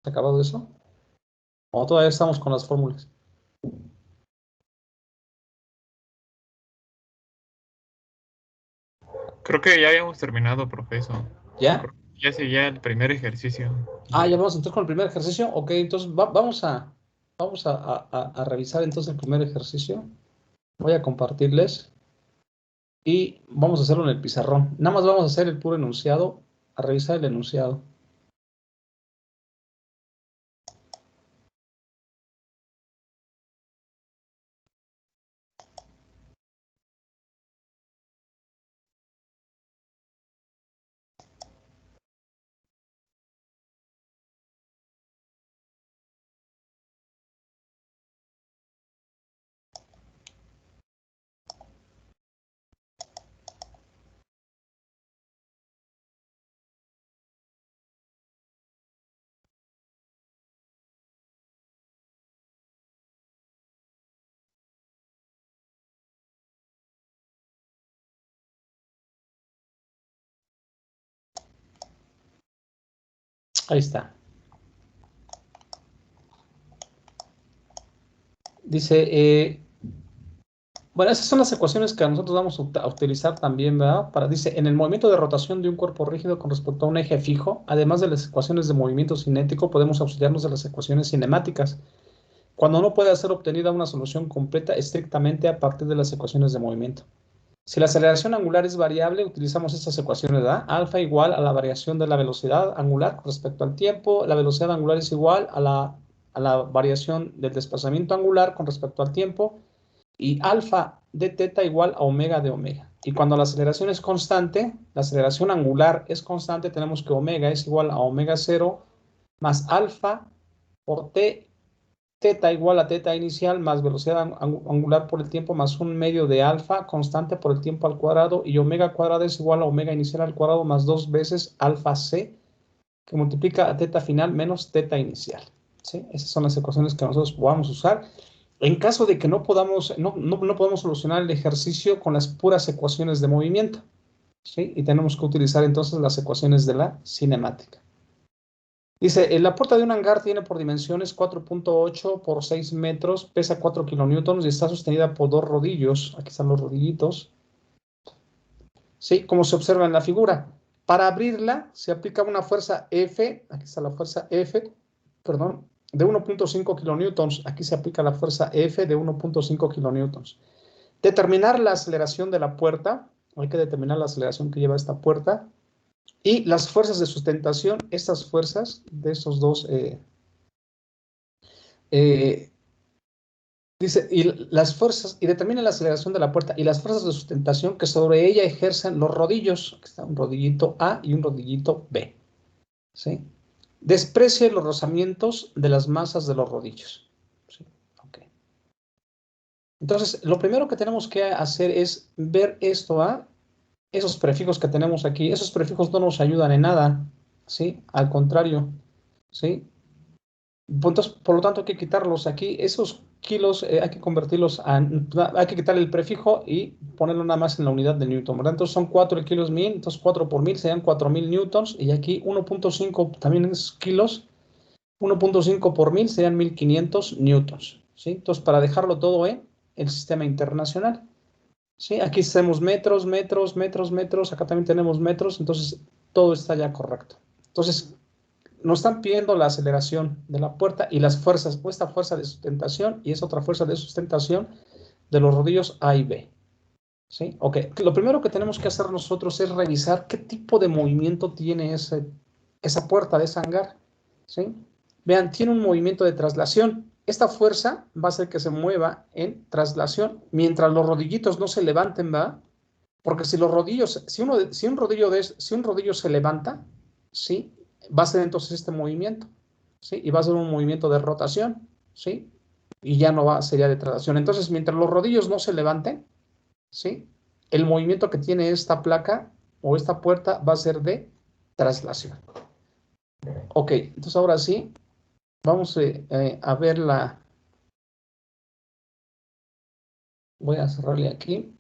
acabado eso? ¿O todavía estamos con las fórmulas? Creo que ya habíamos terminado, profesor. ¿Ya? Ya seguía el primer ejercicio. Ah, ya vamos entonces con el primer ejercicio. Ok, entonces vamos a revisar entonces el primer ejercicio. Voy a compartirles y vamos a hacerlo en el pizarrón. Nada más vamos a hacer el puro enunciado, a revisar el enunciado. Ahí está. Dice, bueno, esas son las ecuaciones que nosotros vamos a utilizar también, ¿verdad? Dice, en el movimiento de rotación de un cuerpo rígido con respecto a un eje fijo, además de las ecuaciones de movimiento cinético, podemos auxiliarnos de las ecuaciones cinemáticas, cuando no puede ser obtenida una solución completa estrictamente a partir de las ecuaciones de movimiento. Si la aceleración angular es variable, utilizamos estas ecuaciones, ¿verdad? Alfa igual a la variación de la velocidad angular con respecto al tiempo, la velocidad angular es igual a la variación del desplazamiento angular con respecto al tiempo, y alfa de teta igual a omega de omega. Y cuando la aceleración es constante, la aceleración angular es constante, tenemos que omega es igual a omega 0 más alfa por t, teta igual a teta inicial más velocidad angular por el tiempo más un medio de alfa constante por el tiempo al cuadrado, y omega cuadrado es igual a omega inicial al cuadrado más 2 veces alfa c, que multiplica a teta final menos teta inicial. ¿Sí? Esas son las ecuaciones que nosotros vamos a usar en caso de que no podamos, no podamos solucionar el ejercicio con las puras ecuaciones de movimiento. ¿Sí? Y tenemos que utilizar entonces las ecuaciones de la cinemática. Dice, la puerta de un hangar tiene por dimensiones 4.8 por 6 metros, pesa 4 kilonewtons y está sostenida por dos rodillos. Aquí están los rodillitos. ¿Sí? Como se observa en la figura. Para abrirla se aplica una fuerza F, aquí está la fuerza F, perdón, de 1.5 kilonewtons. Aquí se aplica la fuerza F de 1.5 kilonewtons. Determinar la aceleración de la puerta. Hay que determinar la aceleración que lleva esta puerta. Y las fuerzas de sustentación, estas fuerzas de estos dos, dice, y determina la aceleración de la puerta y las fuerzas de sustentación que sobre ella ejercen los rodillos. Aquí está un rodillito A y un rodillito B. ¿Sí? Desprecie los rozamientos de las masas de los rodillos. ¿Sí? Okay. Entonces, lo primero que tenemos que hacer es ver esto a esos prefijos que tenemos aquí. Esos prefijos no nos ayudan en nada, ¿sí? Al contrario, ¿sí? Entonces, por lo tanto, hay que quitarlos aquí. Esos kilos hay que convertirlos hay que quitarle el prefijo y ponerlo nada más en la unidad de Newton, ¿verdad? Entonces son 4 kilos 1000, entonces 4 por 1000 serían 4000 newtons, y aquí 1.5 también es kilos, 1.5 por 1000 serían 1500 newtons, ¿sí? Entonces, para dejarlo todo en el sistema internacional, ¿sí? Aquí tenemos metros, metros, metros, metros, acá también tenemos metros, entonces todo está ya correcto. Entonces, nos están pidiendo la aceleración de la puerta y las fuerzas, esta fuerza de sustentación y esa otra fuerza de sustentación de los rodillos A y B. ¿Sí? Ok, lo primero que tenemos que hacer nosotros es revisar qué tipo de movimiento tiene esa puerta de ese hangar. ¿Sí? Vean, tiene un movimiento de traslación. Esta fuerza va a hacer que se mueva en traslación mientras los rodillitos no se levanten, ¿va? Porque si los rodillos, si un rodillo se levanta, ¿sí? Va a ser entonces este movimiento, ¿sí? Y va a ser un movimiento de rotación, ¿sí? Y ya no va, sería de traslación. Entonces, mientras los rodillos no se levanten, ¿sí? El movimiento que tiene esta placa o esta puerta va a ser de traslación. Ok, entonces ahora sí, vamos a ver voy a cerrarle aquí.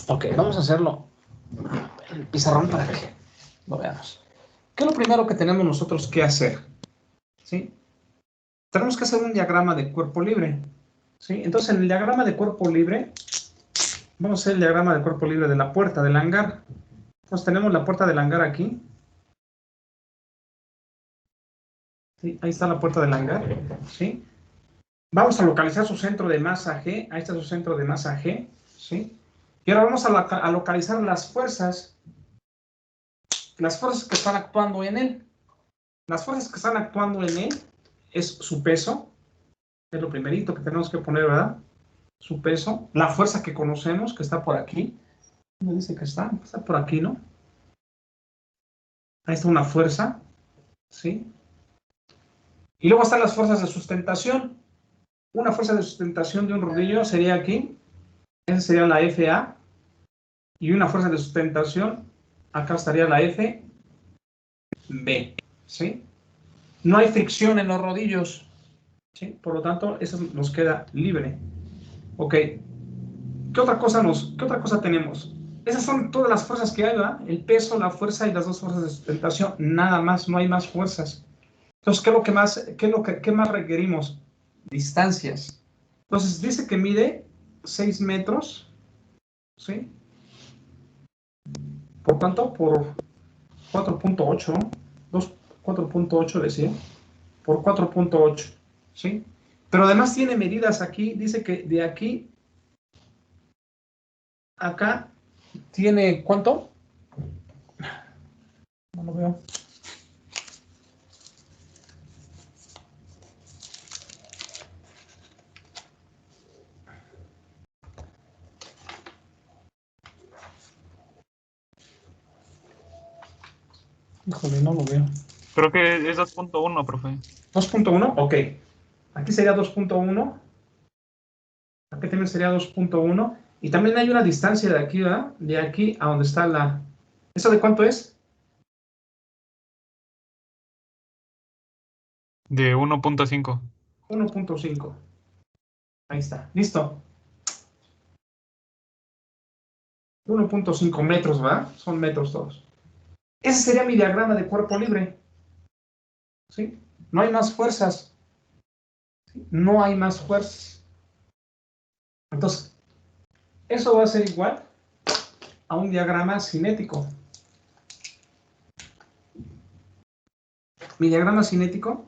Ok, vamos a hacerlo en el pizarrón para que lo veamos. ¿Qué es lo primero que tenemos nosotros que hacer? ¿Sí? Tenemos que hacer un diagrama de cuerpo libre. ¿Sí? Entonces, en el diagrama de cuerpo libre, vamos a hacer el diagrama de cuerpo libre de la puerta del hangar. Entonces, tenemos la puerta del hangar aquí. ¿Sí? Ahí está la puerta del hangar. ¿Sí? Vamos a localizar su centro de masa G. Ahí está su centro de masa G. ¿Sí? Y ahora vamos a localizar las fuerzas que están actuando en él. Las fuerzas que están actuando en él es su peso. Es lo primerito que tenemos que poner, ¿verdad? Su peso. La fuerza que conocemos, que está por aquí. ¿Dónde dice que está? Está por aquí, ¿no? Ahí está una fuerza. ¿Sí? Y luego están las fuerzas de sustentación. Una fuerza de sustentación de un rodillo sería aquí. Esa sería la FA. Y una fuerza de sustentación, acá estaría la FB. ¿Sí? No hay fricción en los rodillos. ¿Sí? Por lo tanto, eso nos queda libre. Ok. ¿Qué otra cosa tenemos? Esas son todas las fuerzas que hay, ¿verdad? El peso, la fuerza y las dos fuerzas de sustentación. Nada más, no hay más fuerzas. Entonces, ¿qué más requerimos? Distancias. Entonces, dice que mide 6 metros. ¿Sí? ¿Por cuánto? Por 4.8, ¿no? 4.8 decía. Por 4.8. ¿Sí? Pero además tiene medidas aquí. Dice que de aquí a acá tiene ¿cuánto? No lo veo. Híjole, no lo veo. Creo que es 2.1, profe. 2.1, ok. Aquí sería 2.1. Aquí también sería 2.1. Y también hay una distancia de aquí, ¿verdad? De aquí a donde está la... ¿Eso de cuánto es? De 1.5. 1.5. Ahí está. Listo. 1.5 metros, ¿verdad? Son metros todos. Ese sería mi diagrama de cuerpo libre. ¿Sí? No hay más fuerzas. ¿Sí? No hay más fuerzas. Entonces, eso va a ser igual a un diagrama cinético. Mi diagrama cinético,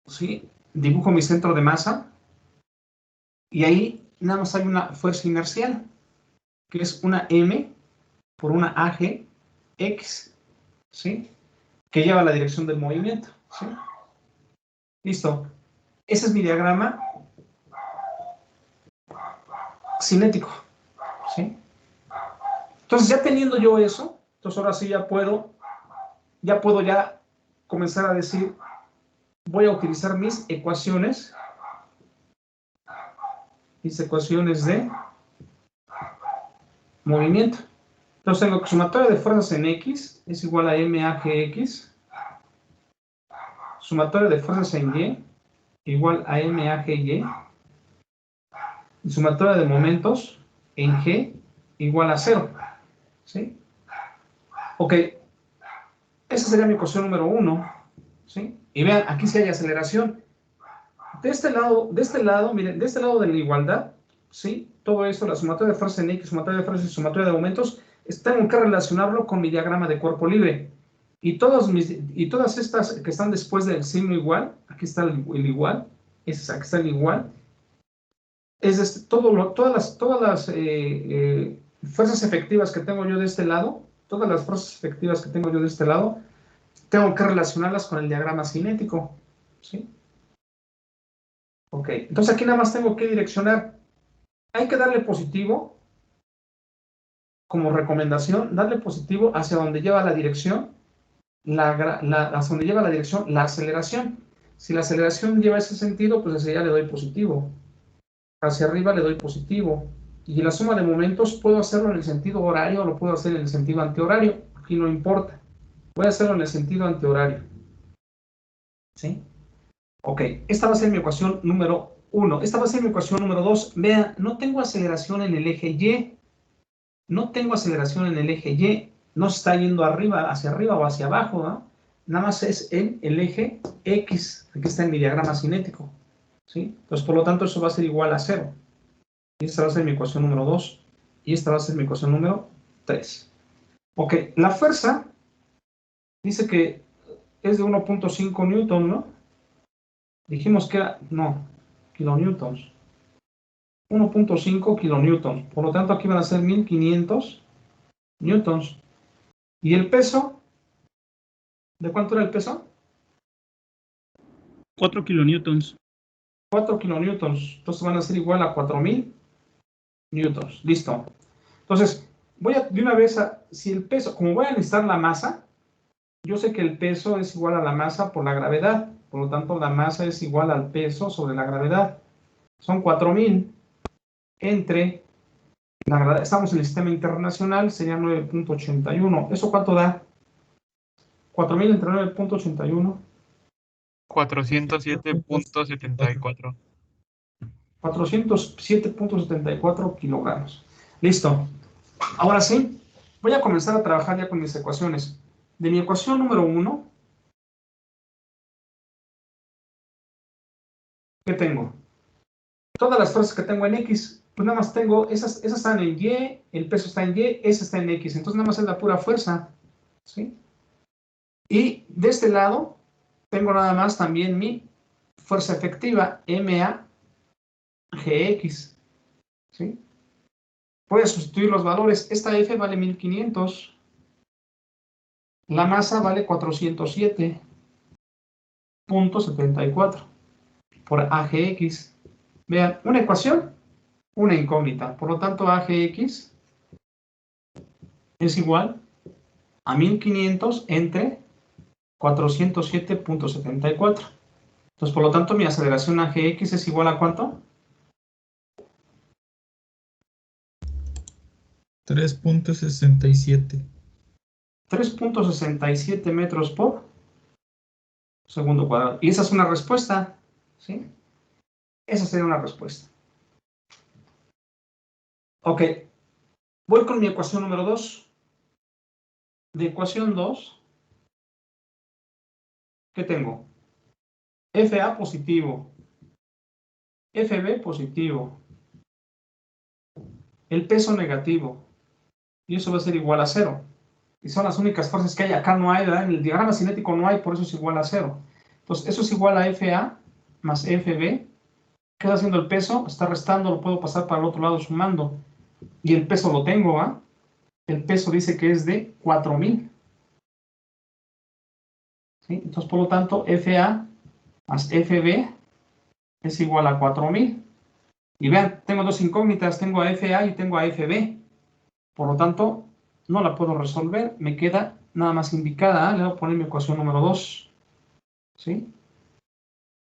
¿sí? Dibujo mi centro de masa y ahí nada más hay una fuerza inercial, que es una M por una AG X, ¿sí? Que lleva la dirección del movimiento, ¿sí? Listo. Ese es mi diagrama cinético, ¿sí? Entonces, ya teniendo yo eso, entonces ahora sí ya puedo comenzar a decir, voy a utilizar mis ecuaciones de movimiento. Entonces tengo que sumatoria de fuerzas en X es igual a MAGX, sumatoria de fuerzas en Y igual a MAGY, y sumatoria de momentos en G igual a 0. ¿Sí? Ok, esa sería mi ecuación número 1. ¿Sí? Y vean, aquí sí hay aceleración. De este lado, miren, de este lado de la igualdad, ¿sí? Todo esto, la sumatoria de fuerzas en X, sumatoria de fuerzas y sumatoria de momentos, tengo que relacionarlo con mi diagrama de cuerpo libre. Y todas estas que están después del signo igual, aquí está el igual, aquí está el igual, es todas las fuerzas efectivas que tengo yo de este lado, todas las fuerzas efectivas que tengo yo de este lado, tengo que relacionarlas con el diagrama cinético, ¿sí? Ok, entonces aquí nada más tengo que direccionar. Hay que darle positivo, como recomendación, darle positivo hacia donde lleva la dirección, hacia donde lleva la dirección la aceleración. Si la aceleración lleva ese sentido, pues hacia allá le doy positivo. Hacia arriba le doy positivo. Y la suma de momentos puedo hacerlo en el sentido horario o lo puedo hacer en el sentido antihorario. Aquí no importa. Voy a hacerlo en el sentido antihorario. ¿Sí? Ok, esta va a ser mi ecuación número 1. Esta va a ser mi ecuación número 2. Vean, no tengo aceleración en el eje Y. No tengo aceleración en el eje Y. No se está yendo hacia arriba o hacia abajo, ¿no? Nada más es en el eje X. Aquí está en mi diagrama cinético. ¿Sí? Entonces, por lo tanto, eso va a ser igual a 0. Y esta va a ser mi ecuación número 2. Y esta va a ser mi ecuación número 3. Ok, la fuerza dice que es de 1.5 newton, ¿no? Dijimos que era, no, kilonewtons. 1.5 kilonewtons. Por lo tanto, aquí van a ser 1500 newtons. ¿Y el peso? ¿De cuánto era el peso? 4 kilonewtons. 4 kilonewtons. Entonces van a ser igual a 4000 newtons. Listo. Entonces, voy a de una vez a, si el peso, como voy a necesitar la masa, yo sé que el peso es igual a la masa por la gravedad. Por lo tanto, la masa es igual al peso sobre la gravedad. Son 4000 entre la gravedad. Estamos en el sistema internacional, sería 9.81. ¿Eso cuánto da? 4000 entre 9.81. 407.74. 407.74 kilogramos. Listo. Ahora sí, voy a comenzar a trabajar ya con mis ecuaciones. De mi ecuación número 1, ¿qué tengo? Todas las fuerzas que tengo en X, pues nada más tengo, esas están en Y, el peso está en Y, esa está en X. Entonces nada más es la pura fuerza. ¿Sí? Y de este lado, tengo nada más también mi fuerza efectiva, MA GX. ¿Sí? Voy a sustituir los valores. Esta F vale 1500. La masa vale 407.74 por AGX. Vean, una ecuación, una incógnita. Por lo tanto, AGX es igual a 1500 entre 407.74. Entonces, por lo tanto, mi aceleración AGX es igual a ¿cuánto? 3.67. 3.67 metros por segundo cuadrado. Y esa es una respuesta, ¿sí? Esa sería una respuesta. Ok, voy con mi ecuación número 2. De ecuación 2, ¿qué tengo? FA positivo, FB positivo, el peso negativo, y eso va a ser igual a 0. Y son las únicas fuerzas que hay. Acá no hay, ¿verdad? En el diagrama cinético no hay, por eso es igual a 0. Entonces, eso es igual a FA más FB. ¿Qué está haciendo el peso? Está restando, lo puedo pasar para el otro lado sumando. Y el peso lo tengo, ¿va? El peso dice que es de 4000. ¿Sí? Entonces, por lo tanto, FA más FB es igual a 4000. Y vean, tengo dos incógnitas, tengo a FA y tengo a FB. Por lo tanto, no la puedo resolver, me queda nada más indicada. Le voy a poner mi ecuación número 2. ¿Sí?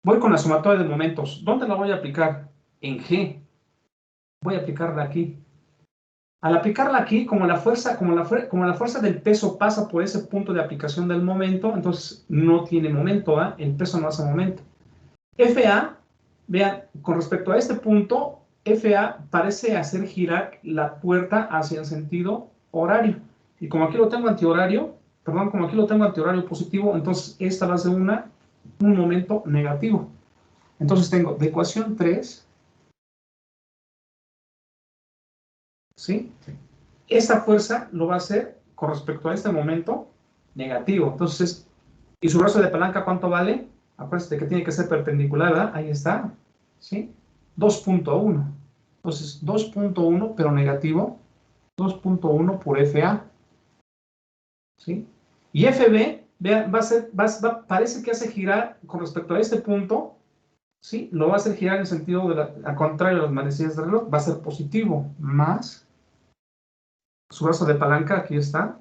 Voy con la sumatoria de momentos. ¿Dónde la voy a aplicar? En G. Voy a aplicarla aquí. Al aplicarla aquí, como la fuerza del peso pasa por ese punto de aplicación del momento, entonces no tiene momento, ¿eh? El peso no hace momento. FA, vean, con respecto a este punto, FA parece hacer girar la puerta hacia el sentido horario. Y como aquí lo tengo antihorario, positivo, entonces esta va a ser un momento negativo. Entonces tengo de ecuación 3, ¿sí? Esta fuerza lo va a hacer con respecto a este momento negativo. Entonces, ¿y su brazo de palanca cuánto vale? Acuérdense que tiene que ser perpendicular, ¿verdad? Ahí está, ¿sí? 2.1. Entonces, 2.1, pero negativo, 2.1 por FA, ¿sí? Y FB, vean, parece que hace girar con respecto a este punto, ¿sí? Lo va a hacer girar en el sentido al contrario de las manecillas del reloj, va a ser positivo, más su brazo de palanca, aquí está,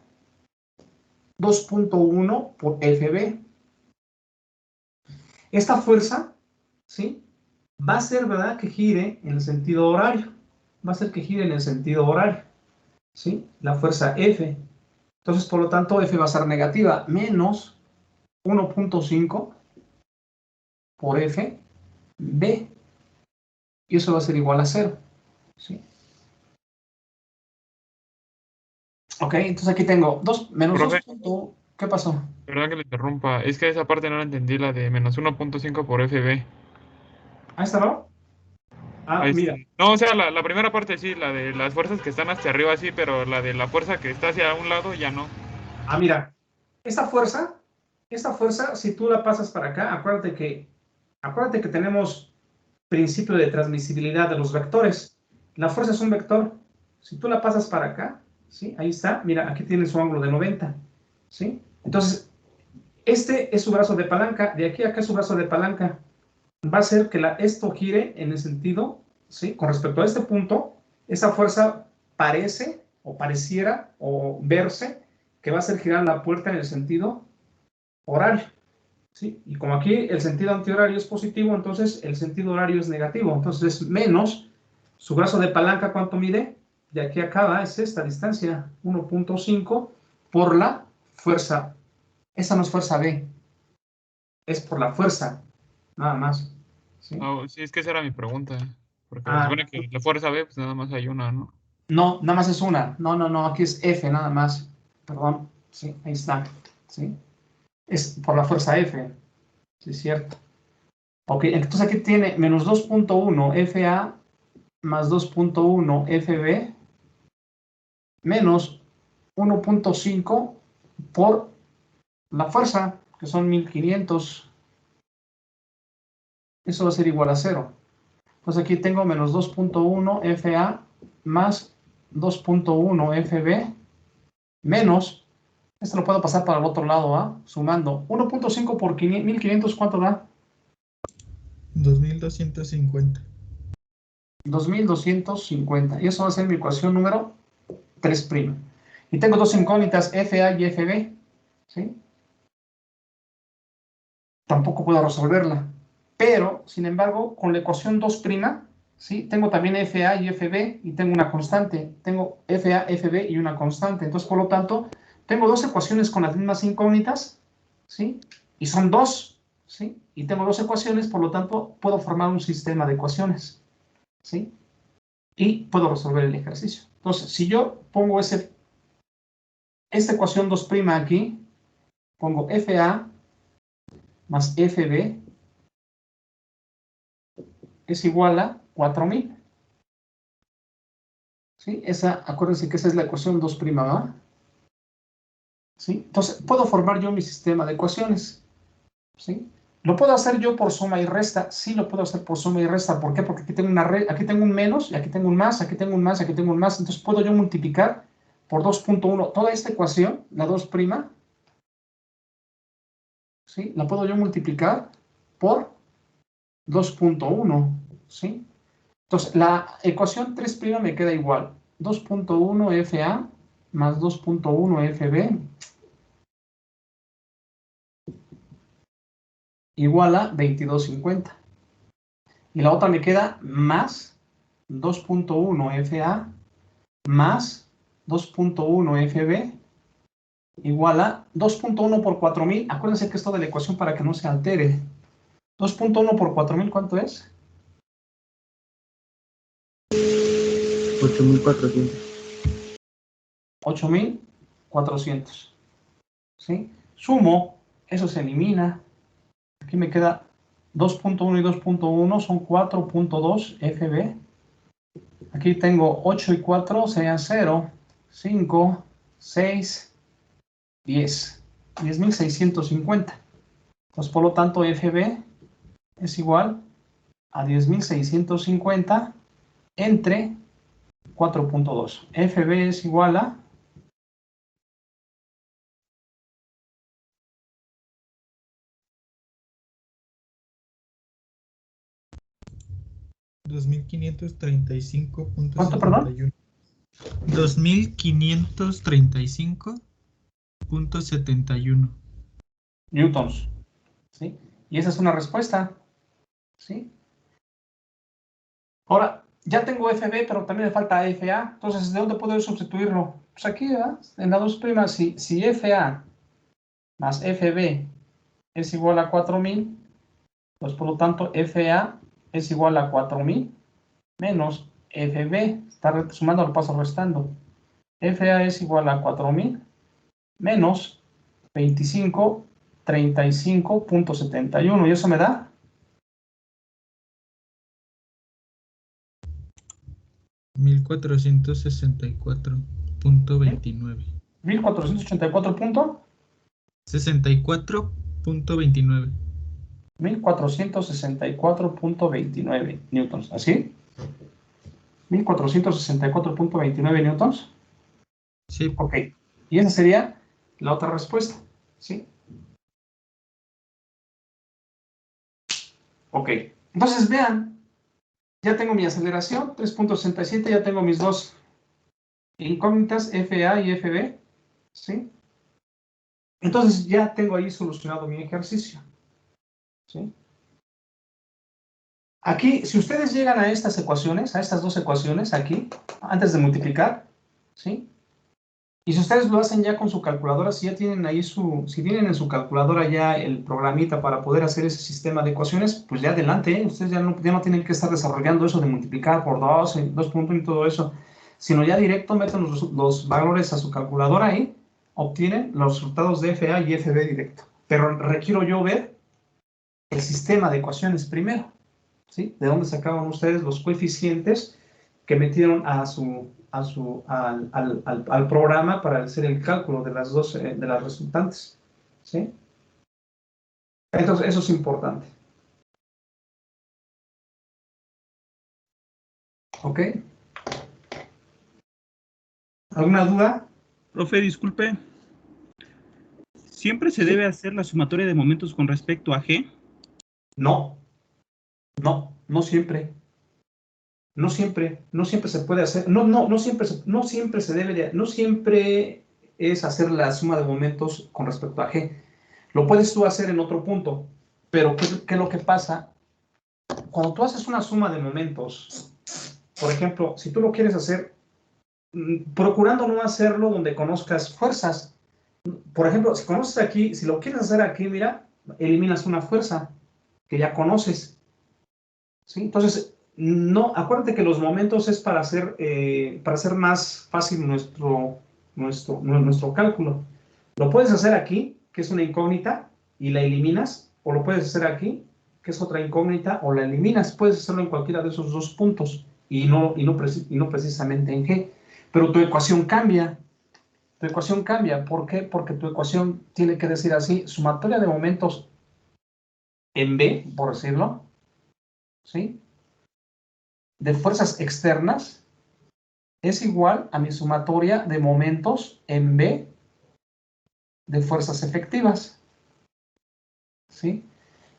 2.1 por FB. Esta fuerza, ¿sí? Va a ser, ¿verdad?, que gire en el sentido horario. Va a ser que gire en el sentido horario, ¿sí? La fuerza F. Entonces, por lo tanto, F va a ser negativa, menos 1.5 por FB. y eso va a ser igual a 0. ¿Sí? Ok, entonces aquí tengo 2 menos Profe, 2. ¿Qué pasó? perdón que le interrumpa. Es que esa parte no la entendí, la de menos 1.5 por FB. Ahí está, ¿no? Ah, mira. No, o sea, la primera parte sí, la de las fuerzas que están hacia arriba sí, pero la de la fuerza que está hacia un lado ya no. Ah, mira. Esta fuerza, si tú la pasas para acá, acuérdate que tenemos principio de transmisibilidad de los vectores. La fuerza es un vector. Si tú la pasas para acá, ¿sí? Ahí está. Mira, aquí tiene su ángulo de 90. ¿Sí? Entonces, este es su brazo de palanca. De aquí a acá es su brazo de palanca. Va a hacer que esto gire en el sentido, ¿sí? Con respecto a este punto, esa fuerza parece o pareciera o verse que va a hacer girar la puerta en el sentido horario. ¿Sí? Y como aquí el sentido antihorario es positivo, entonces el sentido horario es negativo. Entonces es menos su brazo de palanca, ¿cuánto mide? De aquí a acá es esta distancia, 1.5 por la fuerza. Esa no es fuerza B, es por la fuerza, nada más. ¿Sí? Ah, sí, es que esa era mi pregunta. Porque se Ah, supone que la fuerza B, pues nada más hay una, ¿no? no, nada más es una. No, no, no, aquí es F nada más. Perdón, sí, ahí está. ¿Sí? Es por la fuerza F, sí es cierto. Ok, entonces aquí tiene menos 2.1 FA más 2.1 FB menos 1.5 por la fuerza, que son 1500. Eso va a ser igual a 0. Entonces aquí tengo menos 2.1 FA más 2.1 FB menos, esto lo puedo pasar para el otro lado, ¿ah? Sumando 1.5 por 1500, ¿cuánto da? 2250. 2250. Y eso va a ser mi ecuación número 3'. Y tengo dos incógnitas, FA y FB. ¿Sí? Tampoco puedo resolverla. Pero, sin embargo, con la ecuación 2', ¿sí? Tengo también FA y FB y tengo una constante. Tengo FA, FB y una constante. Entonces, por lo tanto, tengo dos ecuaciones con las mismas incógnitas, ¿sí? Y son dos, ¿sí? Y tengo dos ecuaciones, por lo tanto, puedo formar un sistema de ecuaciones, ¿sí? Y puedo resolver el ejercicio. Entonces, si yo pongo esta ecuación 2' aquí, pongo FA más FB es igual a 4000. ¿Sí? Acuérdense que esa es la ecuación 2', ¿va? ¿Sí? Entonces, puedo formar yo mi sistema de ecuaciones. ¿Sí? ¿Lo puedo hacer yo por suma y resta? Sí, lo puedo hacer por suma y resta. ¿Por qué? Porque aquí tengo aquí tengo un menos, y aquí tengo un más, aquí tengo un más, aquí tengo un más. Entonces, puedo yo multiplicar por 2.1 toda esta ecuación, la 2', ¿sí? La puedo yo multiplicar por 2.1, ¿sí? Entonces, la ecuación 3' me queda igual. 2.1 FA más 2.1 FB igual a 2250. Y la otra me queda más 2.1 FA más 2.1 FB igual a 2.1 por 4000. Acuérdense que esto de la ecuación para que no se altere. 2.1 por 4000, ¿cuánto es? 8400. 8400. ¿Sí? Sumo, eso se elimina. Aquí me queda 2.1 y 2.1 son 4.2 FB. Aquí tengo 8 y 4 serían 0, 5, 6, 10. 10.650. Entonces, por lo tanto, FB es igual a 10.650 entre 4.2. FB es igual a 2535.71. ¿cuánto, perdón? 2535.71. Newtons. ¿Sí? Y esa es una respuesta. ¿Sí? Ahora, ya tengo FB, pero también me falta FA. Entonces, ¿de dónde puedo sustituirlo? Pues aquí, ¿verdad? En la 2', si FA más FB es igual a 4000, pues por lo tanto FA es igual a 4000. menos FB, está sumando al paso restando. FA es igual a 4000 menos 2535.71 y eso me da 1464.29. 1484. 64.29. 1464.29 newtons, ¿así? 1464.29 newtons. Sí. Ok, y esa sería la otra respuesta, ¿sí? Ok, entonces vean, ya tengo mi aceleración, 3.67, ya tengo mis dos incógnitas, FA y FB, ¿sí? Entonces ya tengo ahí solucionado mi ejercicio, ¿sí? Aquí, si ustedes llegan a estas ecuaciones, a estas dos ecuaciones aquí, antes de multiplicar, ¿sí? Y si ustedes lo hacen ya con su calculadora, si ya tienen ahí si tienen en su calculadora ya el programita para poder hacer ese sistema de ecuaciones, pues ya adelante, ¿eh? Ustedes ya no tienen que estar desarrollando eso de multiplicar por 2, 2 puntos y todo eso, sino ya directo meten los valores a su calculadora y obtienen los resultados de FA y FB directo. Pero requiero yo ver el sistema de ecuaciones primero, ¿sí? De dónde sacaban ustedes los coeficientes que metieron al programa para hacer el cálculo de las dos, de las resultantes, ¿sí? Entonces, eso es importante. ¿Ok? ¿Alguna duda? Profe, disculpe. ¿Siempre se Sí. debe hacer la sumatoria de momentos con respecto a G? No, no siempre. No siempre se puede hacer, no siempre se debe, no siempre es hacer la suma de momentos con respecto a G. Lo puedes tú hacer en otro punto, pero ¿qué es lo que pasa? Cuando tú haces una suma de momentos, por ejemplo, si tú lo quieres hacer, procurando no hacerlo donde conozcas fuerzas. Por ejemplo, si conoces aquí, si lo quieres hacer aquí, mira, eliminas una fuerza que ya conoces, ¿sí? Entonces, no, acuérdate que los momentos es para hacer más fácil nuestro cálculo. Lo puedes hacer aquí, que es una incógnita, y la eliminas, o lo puedes hacer aquí, que es otra incógnita, o la eliminas. Puedes hacerlo en cualquiera de esos dos puntos, y no precisamente en G. Pero tu ecuación cambia. Tu ecuación cambia. ¿Por qué? Porque tu ecuación tiene que decir así, sumatoria de momentos en B, por decirlo, ¿sí? De fuerzas externas es igual a mi sumatoria de momentos en B de fuerzas efectivas, ¿sí?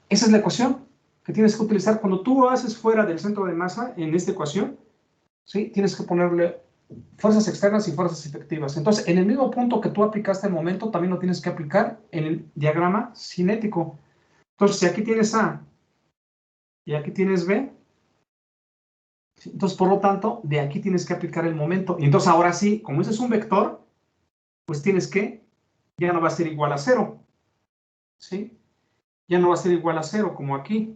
Esa es la ecuación que tienes que utilizar cuando tú lo haces fuera del centro de masa en esta ecuación, ¿sí? Tienes que ponerle fuerzas externas y fuerzas efectivas. Entonces, en el mismo punto que tú aplicaste el momento, también lo tienes que aplicar en el diagrama cinético. Entonces, si aquí tienes A y aquí tienes B, entonces, por lo tanto, de aquí tienes que aplicar el momento. Y entonces, ahora sí, como ese es un vector, pues tienes que, ya no va a ser igual a 0, ¿sí? Ya no va a ser igual a 0 como aquí.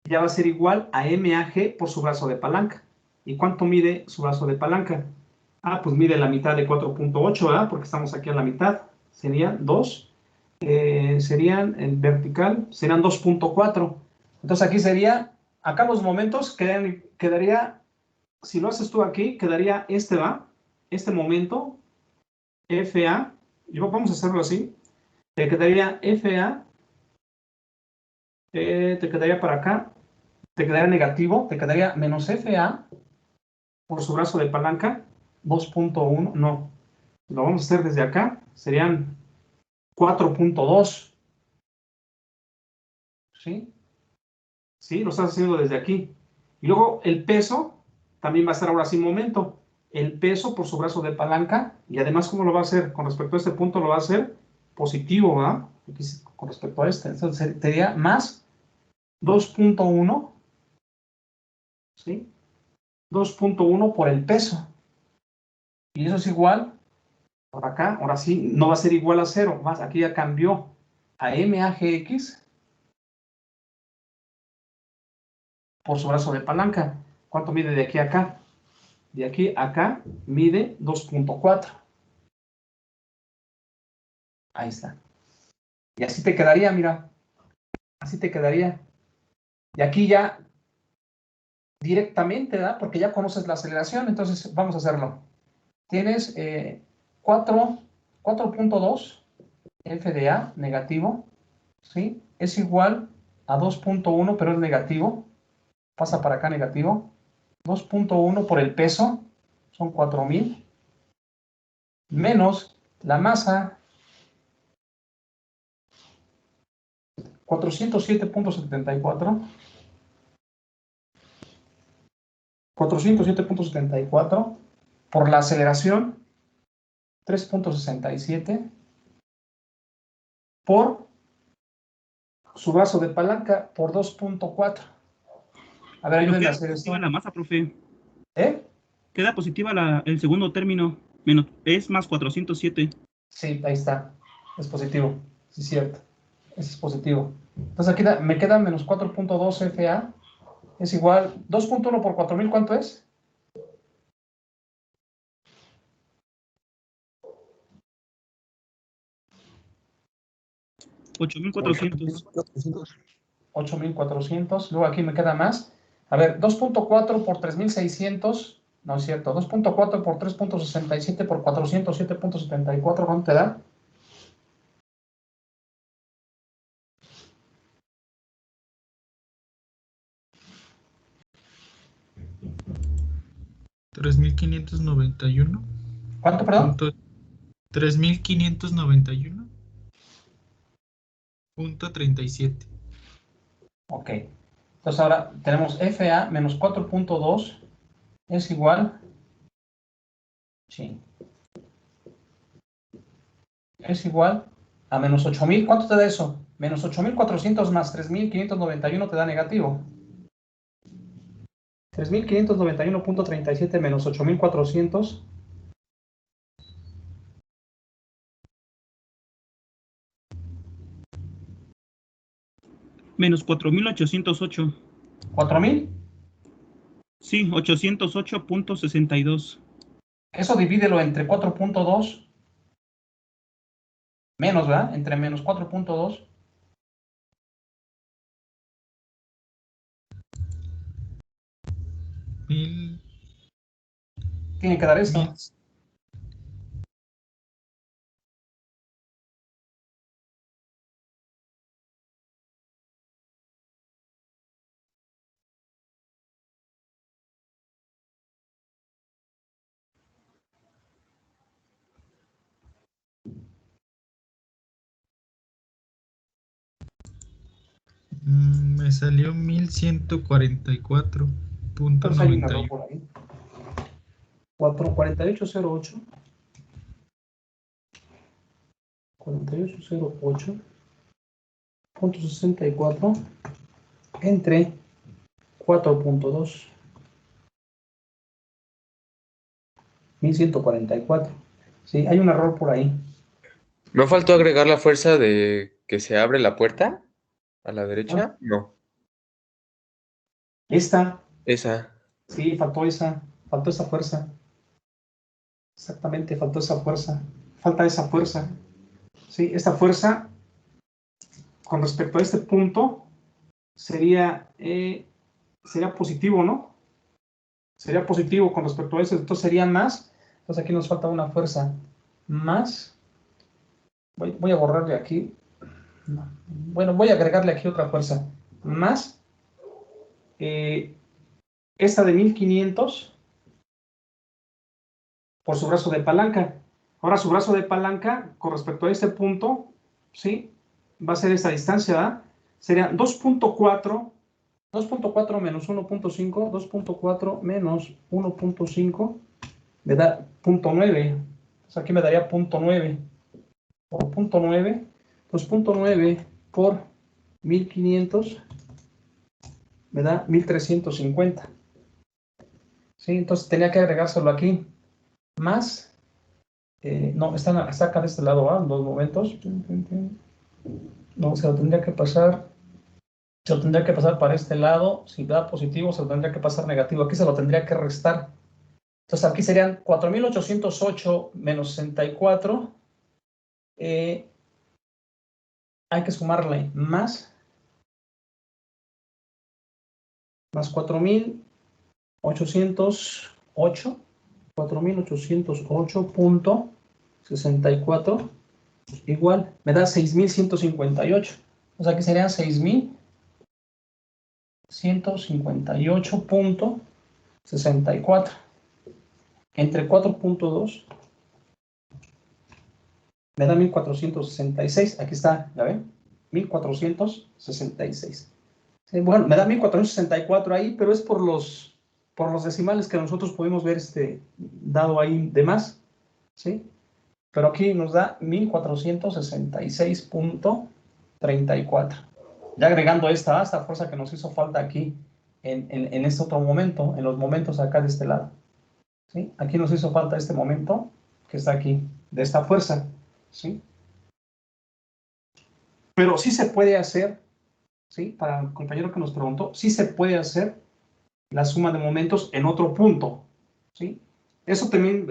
Ya va a ser igual a MAG por su brazo de palanca. ¿Y cuánto mide su brazo de palanca? Ah, pues mide la mitad de 4.8, ¿verdad? Porque estamos aquí a la mitad. Serían 2. Serían en vertical, serían 2.4. Entonces aquí sería, acá los momentos quedaría, si lo haces tú aquí, quedaría este momento, FA, vamos a hacerlo así, te quedaría FA, te quedaría para acá, te quedaría negativo, te quedaría menos FA por su brazo de palanca, 2.1, no, lo vamos a hacer desde acá, serían 4.2, ¿sí? Sí, lo estás haciendo desde aquí. Y luego el peso también va a ser ahora sin momento. El peso por su brazo de palanca, y además, ¿cómo lo va a hacer? Con respecto a este punto, lo va a hacer positivo, ¿verdad? Con respecto a este. Entonces sería más 2.1, ¿sí? 2.1 por el peso. Y eso es igual, por acá, ahora sí, no va a ser igual a 0, más aquí ya cambió a MAGX por su brazo de palanca. ¿Cuánto mide de aquí a acá? De aquí a acá mide 2.4. Ahí está. Y así te quedaría, mira. Así te quedaría. Y aquí ya directamente, ¿verdad? Porque ya conoces la aceleración, entonces vamos a hacerlo. Tienes 4.2 f de a negativo, ¿sí? Es igual a 2.1, pero es negativo. Pasa para acá negativo. 2.1 por el peso, son 4.000, menos la masa, 407.74. 407.74 por la aceleración, 3.67 por su brazo de palanca por 2.4. A ver, ayúdenme a Queda hacer esto. positiva la masa, profe. ¿Eh? Queda positiva el segundo término. Es más 407. Sí, ahí está. Es positivo. Sí, es cierto. Ese es positivo. Entonces aquí me queda menos 4.2 FA. Es igual. 2.1 por 4.000, ¿cuánto es? 8.400. 8.400. Luego aquí me queda más. A ver, 2.4 por 3.600. No es cierto. 2.4 por 3.67 por 407.74. ¿Cuánto te da? 3.591. ¿Cuánto, perdón? 3.591.37. Ok. Entonces ahora tenemos FA menos 4.2 es igual. Sí. Es igual a menos 8.000. ¿Cuánto te da eso? Menos 8.400 más 3.591 te da negativo. 3.591.37 menos 8.400. Menos 4.808. ¿4.000? Sí, 808.62. Eso divídelo entre 4.2 menos, ¿verdad? Entre menos 4.2. Tiene que dar esto. Me salió Entonces hay un error 1144.91. por ahí. 4808. 4808.64 entre 4.2. 1144. Sí, hay un error por ahí. ¿No faltó agregar la fuerza de que se abre la puerta a la derecha? No, Esta, esa. sí, faltó esa fuerza. Exactamente, faltó esa fuerza. Falta esa fuerza. Sí, esta fuerza con respecto a este punto sería positivo, ¿no? Sería positivo con respecto a eso. Entonces sería más. Entonces aquí nos falta una fuerza más. Voy a borrarle aquí. No. Bueno, voy a agregarle aquí otra fuerza. Más esta de 1500 por su brazo de palanca. Ahora su brazo de palanca con respecto a este punto, ¿sí? Va a ser esta distancia, ¿verdad? Sería 2.4 menos 1.5, 2.4 menos 1.5 me da 0.9. Entonces aquí me daría 0.9 por 0.9, pues 0.9 por 1500 me da 1350. ¿Sí? Entonces tenía que agregárselo aquí. Más, no, está acá de este lado, ¿ah? En dos momentos. No, se lo tendría que pasar. se lo tendría que pasar para este lado. Si da positivo, se lo tendría que pasar negativo. Aquí se lo tendría que restar. Entonces aquí serían 4.808 menos 64. Hay que sumarle más 4.808. 4.808.64 igual, me da 6.158. O sea que serían 6.158.64 entre 4.2 me da 1.466. Aquí está, ¿ya ven? 1.466. Bueno, me da 1.464 ahí, pero es por los decimales que nosotros podemos ver dado ahí de más, ¿sí? Pero aquí nos da 1.466.34. Ya agregando esta fuerza que nos hizo falta aquí en este otro momento, en los momentos acá de este lado, ¿sí? Aquí nos hizo falta este momento que está aquí, de esta fuerza, ¿sí? Pero sí se puede hacer, ¿sí? Para el compañero que nos preguntó, sí se puede hacer la suma de momentos en otro punto, ¿sí? Eso también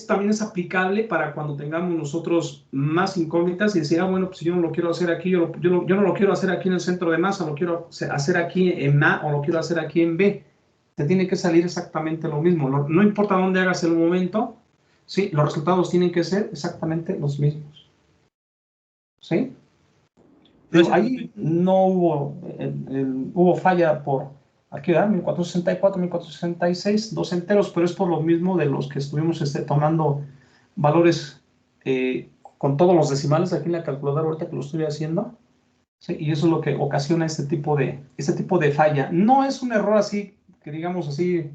también es aplicable para cuando tengamos nosotros más incógnitas y decir, bueno, pues yo no lo quiero hacer aquí, yo no lo quiero hacer aquí en el centro de masa, lo quiero hacer aquí en A o lo quiero hacer aquí en B. Te tiene que salir exactamente lo mismo. No importa dónde hagas el momento, ¿sí? Los resultados tienen que ser exactamente los mismos, ¿sí? Pero ahí no hubo falla por, aquí da 1464, 1466, dos enteros, pero es por lo mismo de los que estuvimos tomando valores con todos los decimales aquí en la calculadora ahorita que lo estoy haciendo, ¿sí? Y eso es lo que ocasiona este tipo de falla. No es un error así, que digamos así,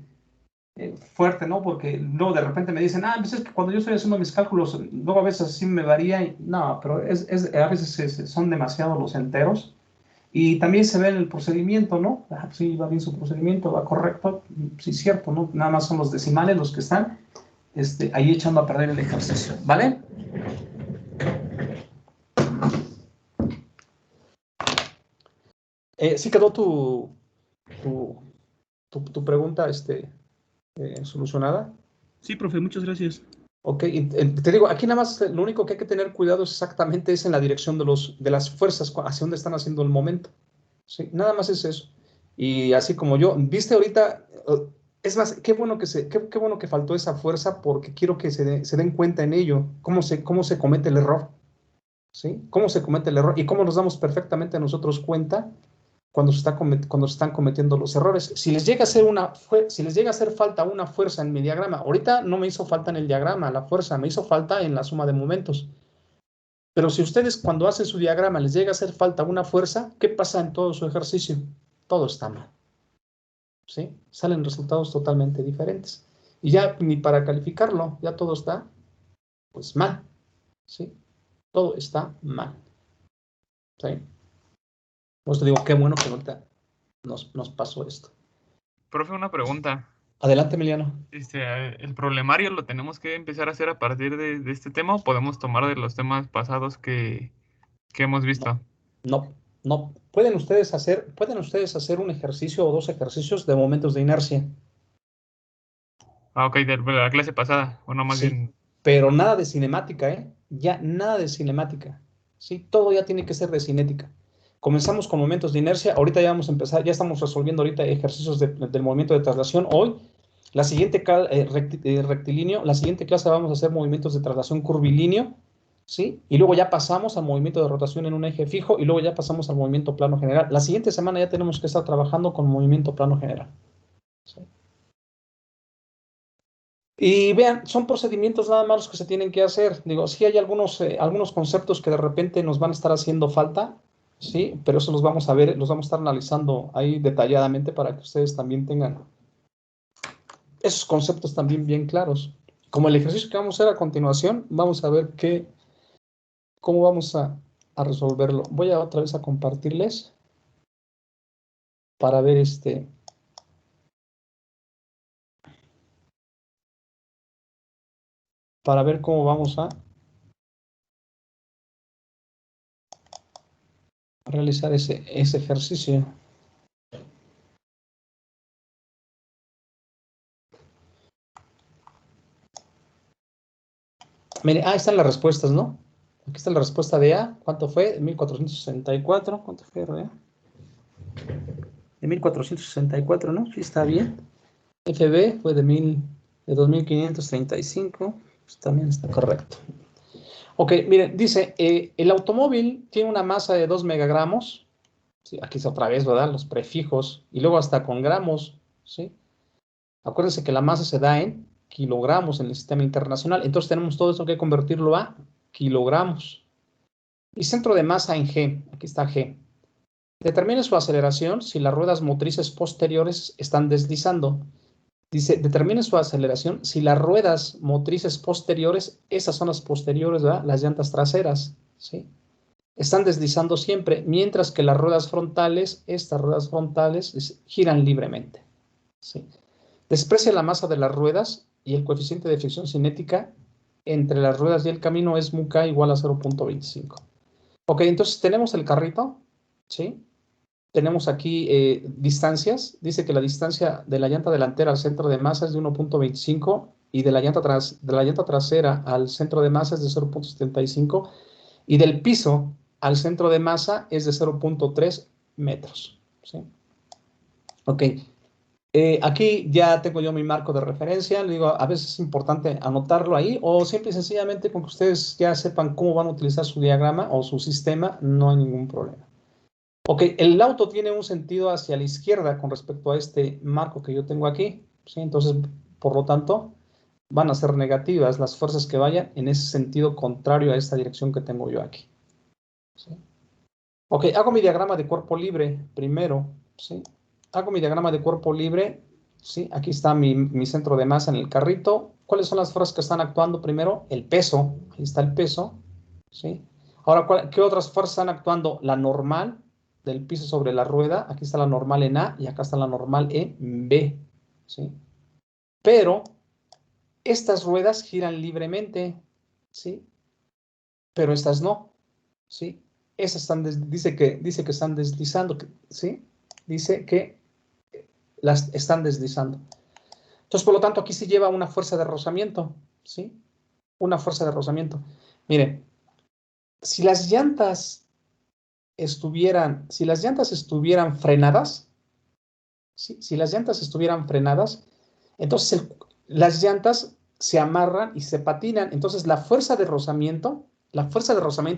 fuerte, ¿no? Porque luego de repente me dicen, pues es que cuando yo estoy haciendo mis cálculos, luego a veces sí me varía. No, pero a veces son demasiados los enteros. Y también se ve en el procedimiento, ¿no? Sí, va bien su procedimiento, va correcto. Sí, cierto, ¿no? Nada más son los decimales los que están ahí echando a perder el ejercicio, ¿vale? ¿Sí quedó tu pregunta solucionada? Sí, profe, muchas gracias. Ok, te digo, aquí nada más lo único que hay que tener cuidado exactamente es en la dirección de las fuerzas, hacia dónde están haciendo el momento. Sí, nada más es eso. Y así como yo, viste ahorita, es más, qué bueno que faltó esa fuerza porque quiero que se den cuenta en ello, cómo se comete el error. ¿Sí? Cómo se comete el error y cómo nos damos perfectamente nosotros cuenta cuando se están cometiendo los errores. Si les llega a hacer falta una fuerza en mi diagrama, ahorita no me hizo falta en el diagrama la fuerza, me hizo falta en la suma de momentos. Pero si ustedes cuando hacen su diagrama les llega a hacer falta una fuerza, ¿qué pasa en todo su ejercicio? Todo está mal, ¿sí? Salen resultados totalmente diferentes. Y ya ni para calificarlo, ya todo está, pues, mal, ¿sí? Todo está mal, ¿sí? Pues te digo, qué bueno que ahorita nos pasó esto. Profe, una pregunta. Adelante, Emiliano. ¿El problemario lo tenemos que empezar a hacer a partir de este tema o podemos tomar de los temas pasados que hemos visto? No. Pueden ustedes hacer un ejercicio o dos ejercicios de momentos de inercia. Ok, de la clase pasada, o no, más Sí, bien. pero nada de cinemática, ¿eh? Ya nada de cinemática. Sí, todo ya tiene que ser de cinética. Comenzamos con momentos de inercia. Ahorita ya vamos a empezar, ya estamos resolviendo ahorita ejercicios del movimiento de traslación. Hoy, la siguiente rectilíneo, la siguiente clase vamos a hacer movimientos de traslación curvilíneo, ¿sí? Y luego ya pasamos al movimiento de rotación en un eje fijo y luego ya pasamos al movimiento plano general. La siguiente semana ya tenemos que estar trabajando con movimiento plano general, ¿sí? Y vean, son procedimientos nada más los que se tienen que hacer. Digo, sí hay algunos conceptos que de repente nos van a estar haciendo falta, sí, pero eso los vamos a ver, los vamos a estar analizando ahí detalladamente para que ustedes también tengan esos conceptos también bien claros. Como el ejercicio que vamos a hacer a continuación, vamos a ver cómo vamos a resolverlo. Voy a otra vez a compartirles para ver cómo vamos a realizar ese ejercicio. Mire, ahí están las respuestas, ¿no? Aquí está la respuesta de A. ¿Cuánto fue? 1464. ¿Cuánto fue, Rodea? De 1464, ¿no? Sí, está bien. FB fue de 2535. Pues también está correcto. Ok, miren, dice, el automóvil tiene una masa de 2 megagramos. Sí, aquí está otra vez, ¿verdad? Los prefijos. Y luego hasta con gramos, ¿sí? Acuérdense que la masa se da en kilogramos en el sistema internacional. Entonces tenemos todo esto que convertirlo a kilogramos. Y centro de masa en G. Aquí está G. Determine su aceleración si las ruedas motrices posteriores están deslizando. Dice, determine su aceleración si las ruedas motrices posteriores, esas son las posteriores, ¿verdad? Las llantas traseras, ¿sí? Están deslizando siempre, mientras que las ruedas frontales, estas ruedas frontales, giran libremente, ¿sí? Desprecia la masa de las ruedas y el coeficiente de fricción cinética entre las ruedas y el camino es MUK igual a 0.25. Ok, entonces tenemos el carrito, ¿sí? Tenemos aquí distancias. Dice que la distancia de la llanta delantera al centro de masa es de 1.25 y de la llanta trasera al centro de masa es de 0.75 y del piso al centro de masa es de 0.3 metros, ¿sí? Ok. Aquí ya tengo yo mi marco de referencia. Le digo, a veces es importante anotarlo ahí o simple y sencillamente con que ustedes ya sepan cómo van a utilizar su diagrama o su sistema, no hay ningún problema. Ok, el auto tiene un sentido hacia la izquierda con respecto a este marco que yo tengo aquí, ¿sí? Entonces, por lo tanto, van a ser negativas las fuerzas que vayan en ese sentido contrario a esta dirección que tengo yo aquí, ¿sí? Ok, hago mi diagrama de cuerpo libre primero, ¿sí? Hago mi diagrama de cuerpo libre, ¿sí? Aquí está mi centro de masa en el carrito. ¿Cuáles son las fuerzas que están actuando primero? El peso, ahí está el peso, ¿sí? Ahora, ¿qué otras fuerzas están actuando? La normal del piso sobre la rueda, aquí está la normal en A y acá está la normal en B, ¿sí? Pero estas ruedas giran libremente, ¿sí? Pero estas no, ¿sí? Esas dice que están deslizando, ¿sí? Dice que las están deslizando. Entonces, por lo tanto, aquí se lleva una fuerza de rozamiento, ¿sí? Una fuerza de rozamiento. Miren, si las llantas estuvieran frenadas, ¿sí? Si las llantas estuvieran frenadas, entonces las llantas se amarran y se patinan. Entonces, la fuerza de rozamiento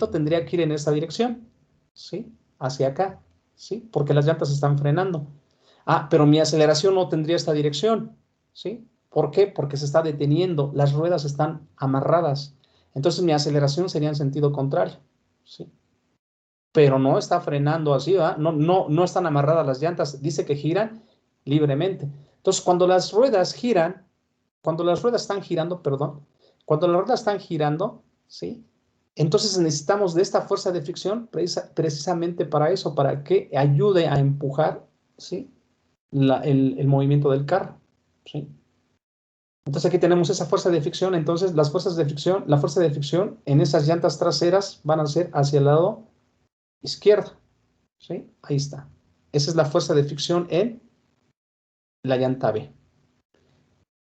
tendría que ir en esa dirección, ¿sí? Hacia acá, ¿sí? Porque las llantas están frenando. Ah, pero mi aceleración no tendría esta dirección, ¿sí? ¿Por qué? Porque se está deteniendo, las ruedas están amarradas. Entonces mi aceleración sería en sentido contrario, ¿sí? Pero no está frenando así, ¿verdad? No están amarradas las llantas, dice que giran libremente. Entonces cuando las ruedas están girando, ¿sí? Entonces necesitamos de esta fuerza de fricción precisamente para eso, para que ayude a empujar, ¿sí? El movimiento del carro, ¿sí? Entonces aquí tenemos esa fuerza de fricción. Entonces la fuerza de fricción en esas llantas traseras van a ser hacia el lado izquierdo, ¿sí? Ahí está. Esa es la fuerza de fricción en la llanta B.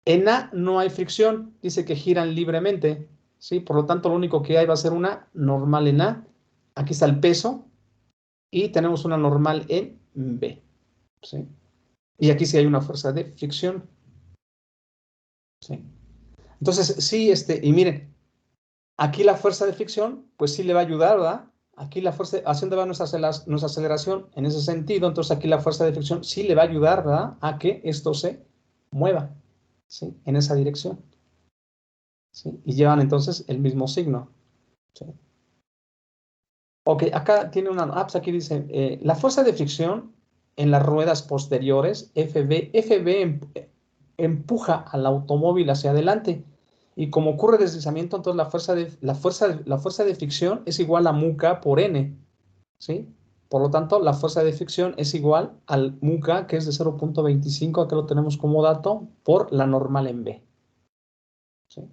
En A no hay fricción, dice que giran libremente, ¿sí? Por lo tanto, lo único que hay va a ser una normal en A. Aquí está el peso y tenemos una normal en B, ¿sí? Y aquí sí hay una fuerza de fricción, ¿sí? Entonces, sí, y miren, aquí la fuerza de fricción, pues sí le va a ayudar, ¿verdad? Aquí la fuerza, ¿hacia dónde va nuestra aceleración? En ese sentido, entonces aquí la fuerza de fricción sí le va a ayudar, ¿verdad? A que esto se mueva, ¿sí? En esa dirección, ¿sí? Y llevan entonces el mismo signo, ¿sí? Ok, acá tiene pues aquí dice, la fuerza de fricción en las ruedas posteriores, FB empuja al automóvil hacia adelante. Y como ocurre deslizamiento, entonces la fuerza de fricción es igual a MUK por N, ¿sí? Por lo tanto, la fuerza de fricción es igual al MUK, que es de 0.25, acá lo tenemos como dato, por la normal en B, ¿sí?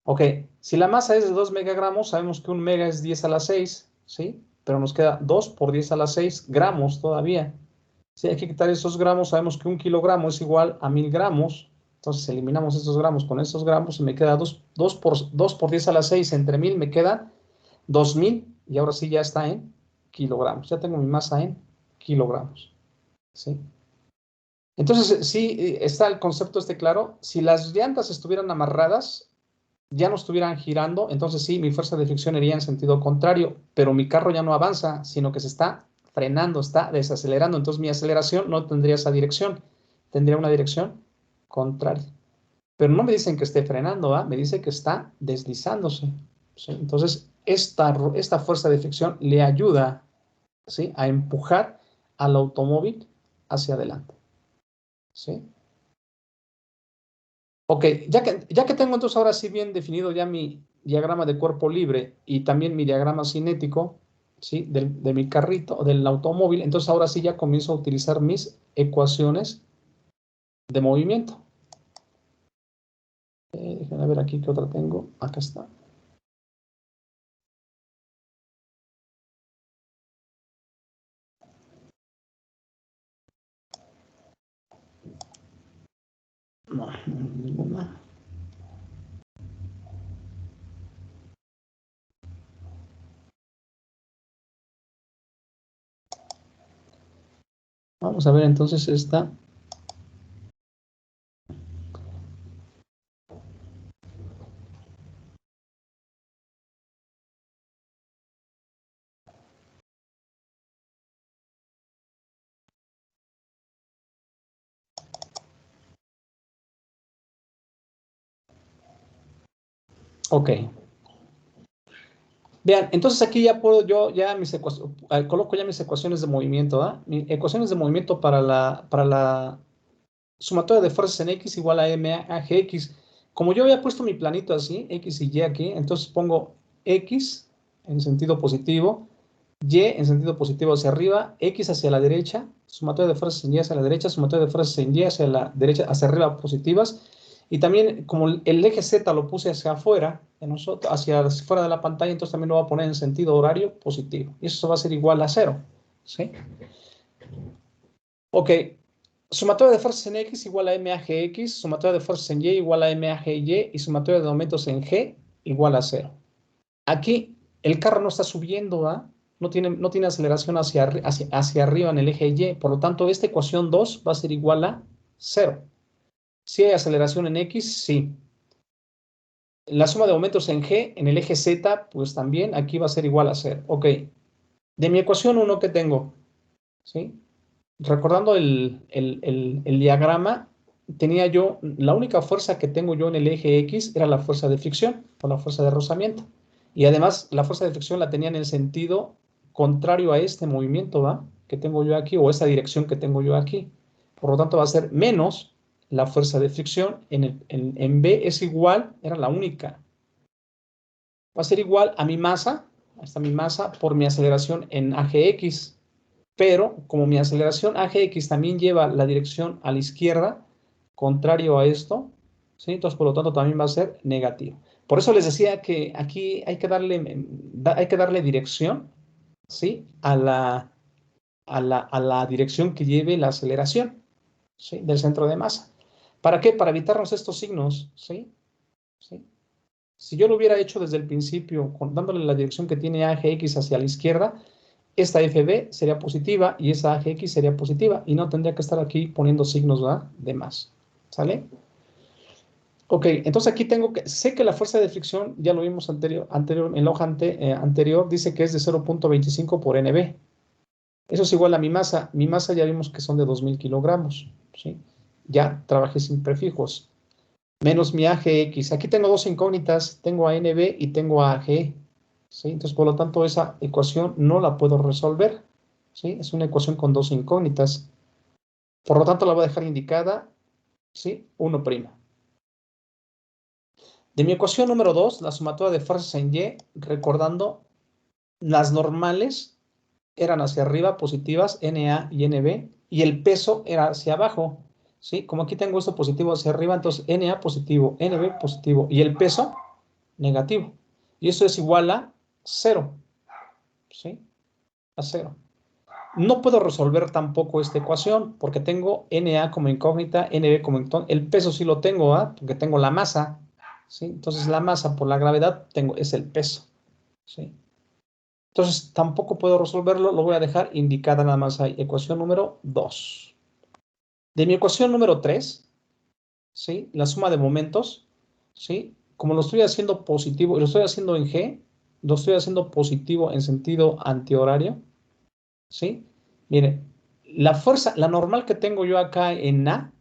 Ok, si la masa es de 2 megagramos, sabemos que un mega es 10 a la 6, ¿sí? pero nos queda 2 por 10 a la 6 gramos todavía. Si hay que quitar esos gramos, sabemos que 1 kilogramo es igual a 1000 gramos. Entonces eliminamos estos gramos con estos gramos y me queda 2 por 10 a la 6 entre 1000 me queda 2000 y ahora sí ya está en kilogramos. Ya tengo mi masa en kilogramos. ¿Sí? Entonces, sí, está el concepto claro. Si las llantas estuvieran amarradas, ya no estuvieran girando, entonces sí, mi fuerza de fricción iría en sentido contrario, pero mi carro ya no avanza, sino que se está frenando, está desacelerando, entonces mi aceleración no tendría esa dirección, tendría una dirección contraria. Pero no me dicen que esté frenando, ¿eh? Me dice que está deslizándose. ¿Sí? Entonces, esta fuerza de fricción le ayuda, ¿sí?, a empujar al automóvil hacia adelante. ¿Sí? Ok, ya que tengo entonces ahora sí bien definido ya mi diagrama de cuerpo libre y también mi diagrama cinético, ¿sí?, de mi carrito o del automóvil, entonces ahora sí ya comienzo a utilizar mis ecuaciones de movimiento. Déjenme ver aquí qué otra tengo. Acá está. No, ninguna. Vamos a ver entonces esta. Ok. Vean, entonces aquí ya puedo yo, ya coloco ya mis ecuaciones de movimiento, ¿verdad? Mis ecuaciones de movimiento para la sumatoria de fuerzas en X igual a MAGX. Como yo había puesto mi planito así, X y Y aquí, entonces pongo X en sentido positivo, Y en sentido positivo hacia arriba, X hacia la derecha, sumatoria de fuerzas en Y hacia la derecha, sumatoria de fuerzas en Y hacia la derecha, hacia arriba positivas. Y también, como el eje Z lo puse hacia afuera, hacia fuera de la pantalla, entonces también lo voy a poner en sentido horario positivo. Y eso va a ser igual a 0. ¿Sí? Ok. Sumatoria de fuerzas en X igual a MAGX, sumatoria de fuerzas en Y igual a MAGY y sumatoria de aumentos en G igual a 0. Aquí el carro no está subiendo, ¿ah? No tiene aceleración hacia arriba en el eje Y, por lo tanto esta ecuación 2 va a ser igual a 0. Si hay aceleración en X, sí. La suma de aumentos en G, en el eje Z, pues también aquí va a ser igual a 0. Ok. De mi ecuación 1, ¿qué tengo? ¿Sí? Recordando el diagrama, tenía yo, la única fuerza que tengo yo en el eje X era la fuerza de fricción o la fuerza de rozamiento. Y además la fuerza de fricción la tenía en el sentido contrario a este movimiento, ¿va?, que tengo yo aquí, o esa dirección que tengo yo aquí. Por lo tanto va a ser menos la fuerza de fricción en B es igual, era la única. Va a ser igual a mi masa, hasta mi masa, por mi aceleración en AGX. Pero como mi aceleración AGX también lleva la dirección a la izquierda, contrario a esto, ¿sí?, entonces por lo tanto también va a ser negativo. Por eso les decía que aquí hay que darle dirección, ¿sí?, a la dirección que lleve la aceleración, ¿sí?, del centro de masa. ¿Para qué? Para evitarnos estos signos, ¿sí? ¿Sí? Si yo lo hubiera hecho desde el principio, dándole la dirección que tiene AGX hacia la izquierda, esta FB sería positiva y esa AGX sería positiva y no tendría que estar aquí poniendo signos, ¿verdad?, de más. ¿Sale? Ok, entonces aquí sé que la fuerza de fricción, ya lo vimos en la hoja anterior, dice que es de 0.25 por NB. Eso es igual a mi masa. Mi masa ya vimos que son de 2000 kilogramos. ¿Sí? Ya trabajé sin prefijos. Menos mi AGX. Aquí tengo dos incógnitas. Tengo a NB y tengo a AG. ¿Sí? Entonces, por lo tanto, esa ecuación no la puedo resolver. ¿Sí? Es una ecuación con dos incógnitas. Por lo tanto, la voy a dejar indicada, ¿sí?, 1'. De mi ecuación número 2, la sumatoria de fuerzas en Y, recordando, las normales eran hacia arriba, positivas, NA y NB, y el peso era hacia abajo. ¿Sí? Como aquí tengo esto positivo hacia arriba, entonces NA positivo, NB positivo, y el peso negativo. Y eso es igual a 0. ¿Sí? a 0. No puedo resolver tampoco esta ecuación porque tengo NA como incógnita, NB como incógnita. El peso sí lo tengo, porque tengo la masa, ¿sí? Entonces la masa por la gravedad es el peso, ¿sí? Entonces tampoco puedo resolverlo, lo voy a dejar indicada nada más ahí. Ecuación número 2. De mi ecuación número 3, ¿sí? La suma de momentos, ¿sí? Como lo estoy haciendo positivo y lo estoy haciendo en G, lo estoy haciendo positivo en sentido antihorario, ¿sí? Miren, la fuerza, la normal que tengo yo acá en A,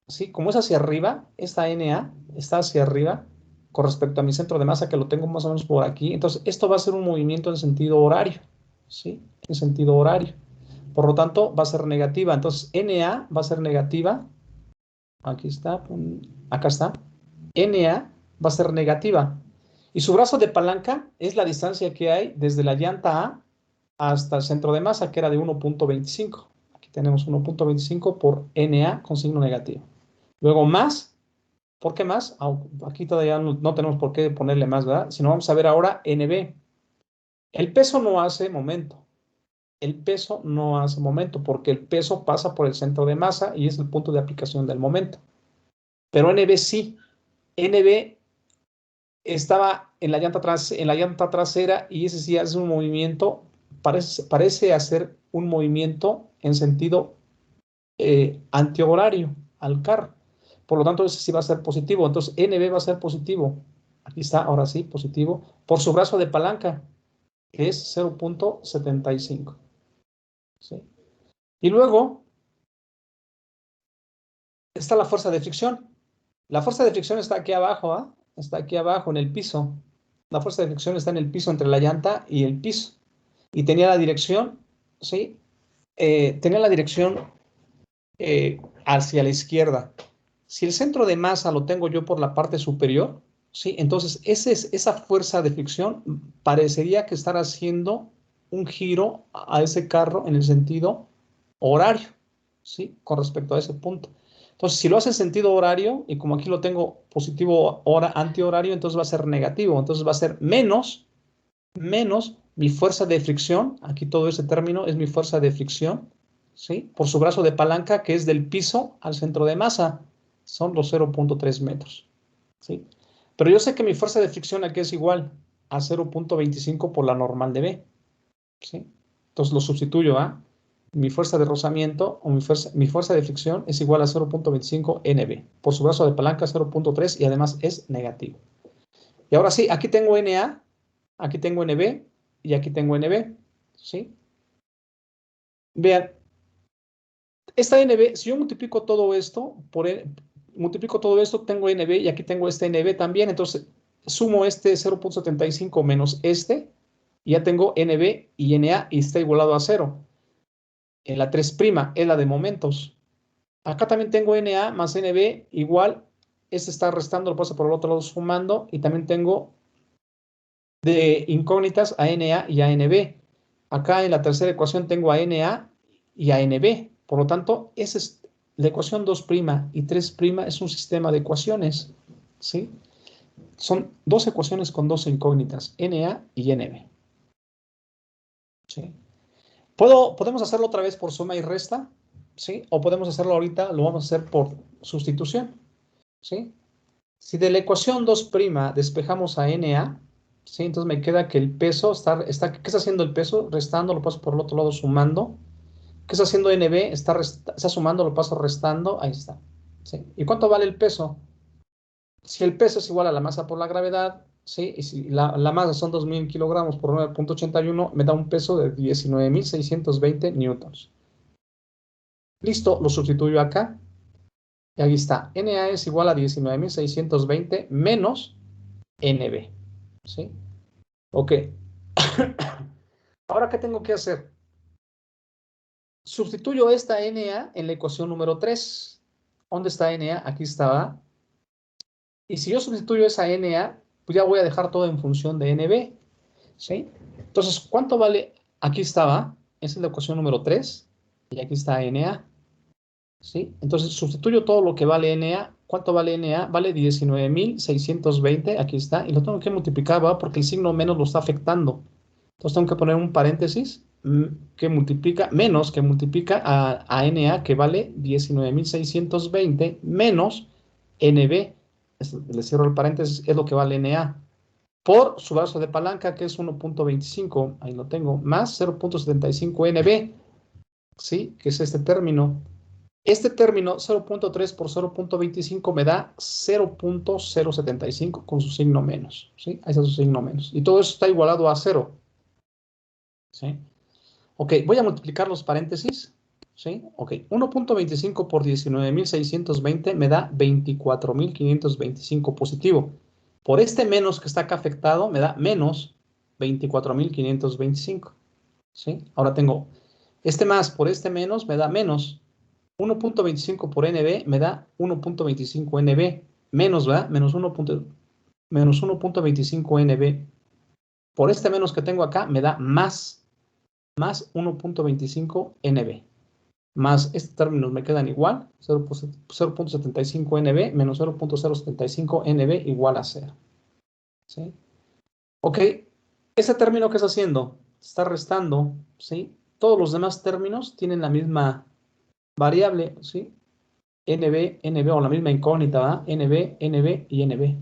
¿sí? Como es hacia arriba, esta NA está hacia arriba con respecto a mi centro de masa que lo tengo más o menos por aquí. Entonces, esto va a ser un movimiento en sentido horario, ¿sí? En sentido horario. Por lo tanto, va a ser negativa. Entonces, NA va a ser negativa. Aquí está, acá está. NA va a ser negativa. Y su brazo de palanca es la distancia que hay desde la llanta A hasta el centro de masa, que era de 1.25. Aquí tenemos 1.25 por NA con signo negativo. Luego más, ¿por qué más? Aquí todavía no tenemos por qué ponerle más, ¿verdad? Sino vamos a ver ahora NB. El peso no hace momento. El peso no hace momento porque el peso pasa por el centro de masa y es el punto de aplicación del momento. Pero NB sí. NB estaba en la llanta trasera y ese sí hace un movimiento, parece hacer un movimiento en sentido antihorario al carro. Por lo tanto, ese sí va a ser positivo. Entonces, NB va a ser positivo. Aquí está, ahora sí, positivo. Por su brazo de palanca, que es 0.75. ¿Sí? Y luego está la fuerza de fricción. La fuerza de fricción está aquí abajo, está aquí abajo en el piso. La fuerza de fricción está en el piso, entre la llanta y el piso. Y tenía la dirección, ¿sí? Tenía la dirección hacia la izquierda. Si el centro de masa lo tengo yo por la parte superior, ¿sí? Entonces esa fuerza de fricción parecería que estar haciendo un giro a ese carro en el sentido horario, ¿sí? Con respecto a ese punto. Entonces, si lo hace en sentido horario, y como aquí lo tengo positivo antihorario, entonces va a ser negativo. Entonces va a ser menos mi fuerza de fricción. Aquí todo ese término es mi fuerza de fricción, ¿sí? Por su brazo de palanca, que es del piso al centro de masa. Son los 0.3 metros, ¿sí? Pero yo sé que mi fuerza de fricción aquí es igual a 0.25 por la normal de B, ¿sí? Entonces lo sustituyo a mi fuerza de rozamiento o mi fuerza de fricción es igual a 0.25 NB. Por su brazo de palanca 0.3 y además es negativo. Y ahora sí, aquí tengo NA, aquí tengo NB y aquí tengo NB, ¿sí? Vean, esta NB, si yo multiplico todo esto tengo NB y aquí tengo este NB también, entonces sumo este 0.75 menos este, y ya tengo NB y NA y está igualado a 0. En la 3' es la de momentos. Acá también tengo NA más NB igual, este está restando, lo paso por el otro lado sumando, y también tengo de incógnitas a NA y a NB. Acá en la tercera ecuación tengo a NA y a NB. Por lo tanto, esa es la ecuación 2' y 3' es un sistema de ecuaciones, ¿sí? Son dos ecuaciones con dos incógnitas, NA y NB. ¿Sí? Podemos hacerlo otra vez por suma y resta, ¿sí? O podemos hacerlo ahorita, lo vamos a hacer por sustitución, ¿sí? Si de la ecuación 2' despejamos a NA, ¿sí? Entonces me queda que el peso ¿qué está haciendo el peso? Restando, lo paso por el otro lado sumando. ¿Qué está haciendo NB? Está sumando, lo paso restando, ahí está, ¿sí? ¿Y cuánto vale el peso? Si el peso es igual a la masa por la gravedad, ¿sí? Y si la masa son 2.000 kilogramos por 9.81, me da un peso de 19.620 newtons. Listo, lo sustituyo acá. Y ahí está. NA es igual a 19.620 menos NB. ¿Sí? Ok. Ahora, ¿qué tengo que hacer? Sustituyo esta NA en la ecuación número 3. ¿Dónde está NA? Aquí está. Y si yo sustituyo esa NA, pues ya voy a dejar todo en función de NB. ¿Sí? Entonces, ¿cuánto vale? Aquí estaba. Esa es la ecuación número 3. Y aquí está NA. ¿Sí? Entonces, sustituyo todo lo que vale NA. ¿Cuánto vale NA? Vale 19.620. Aquí está. Y lo tengo que multiplicar, ¿va? Porque el signo menos lo está afectando. Entonces, tengo que poner un paréntesis. que multiplica, menos que multiplica a NA, que vale 19.620, menos NB, le cierro el paréntesis, es lo que vale NA, por su brazo de palanca, que es 1.25, ahí lo tengo, más 0.75 NB, ¿sí? Que es este término. Este término, 0.3 por 0.25, me da 0.075 con su signo menos, ¿sí? Ahí está su signo menos. Y todo eso está igualado a 0, ¿sí? Ok, voy a multiplicar los paréntesis, ¿sí? Ok, 1.25 por 19.620 me da 24.525 positivo. Por este menos que está acá afectado, me da menos 24.525, ¿sí? Ahora tengo este más por este menos, me da menos 1.25 por NB, me da 1.25 NB, menos, ¿verdad? Menos 1.25 NB. Por este menos que tengo acá, me da más 1.25 NB. Más estos términos me quedan igual, 0.75 NB menos 0.075 NB igual a 0. ¿Sí? Ok, ese término que está haciendo, está restando, ¿sí? Todos los demás términos tienen la misma variable, ¿sí? NB, o la misma incógnita, ¿verdad? NB y NB.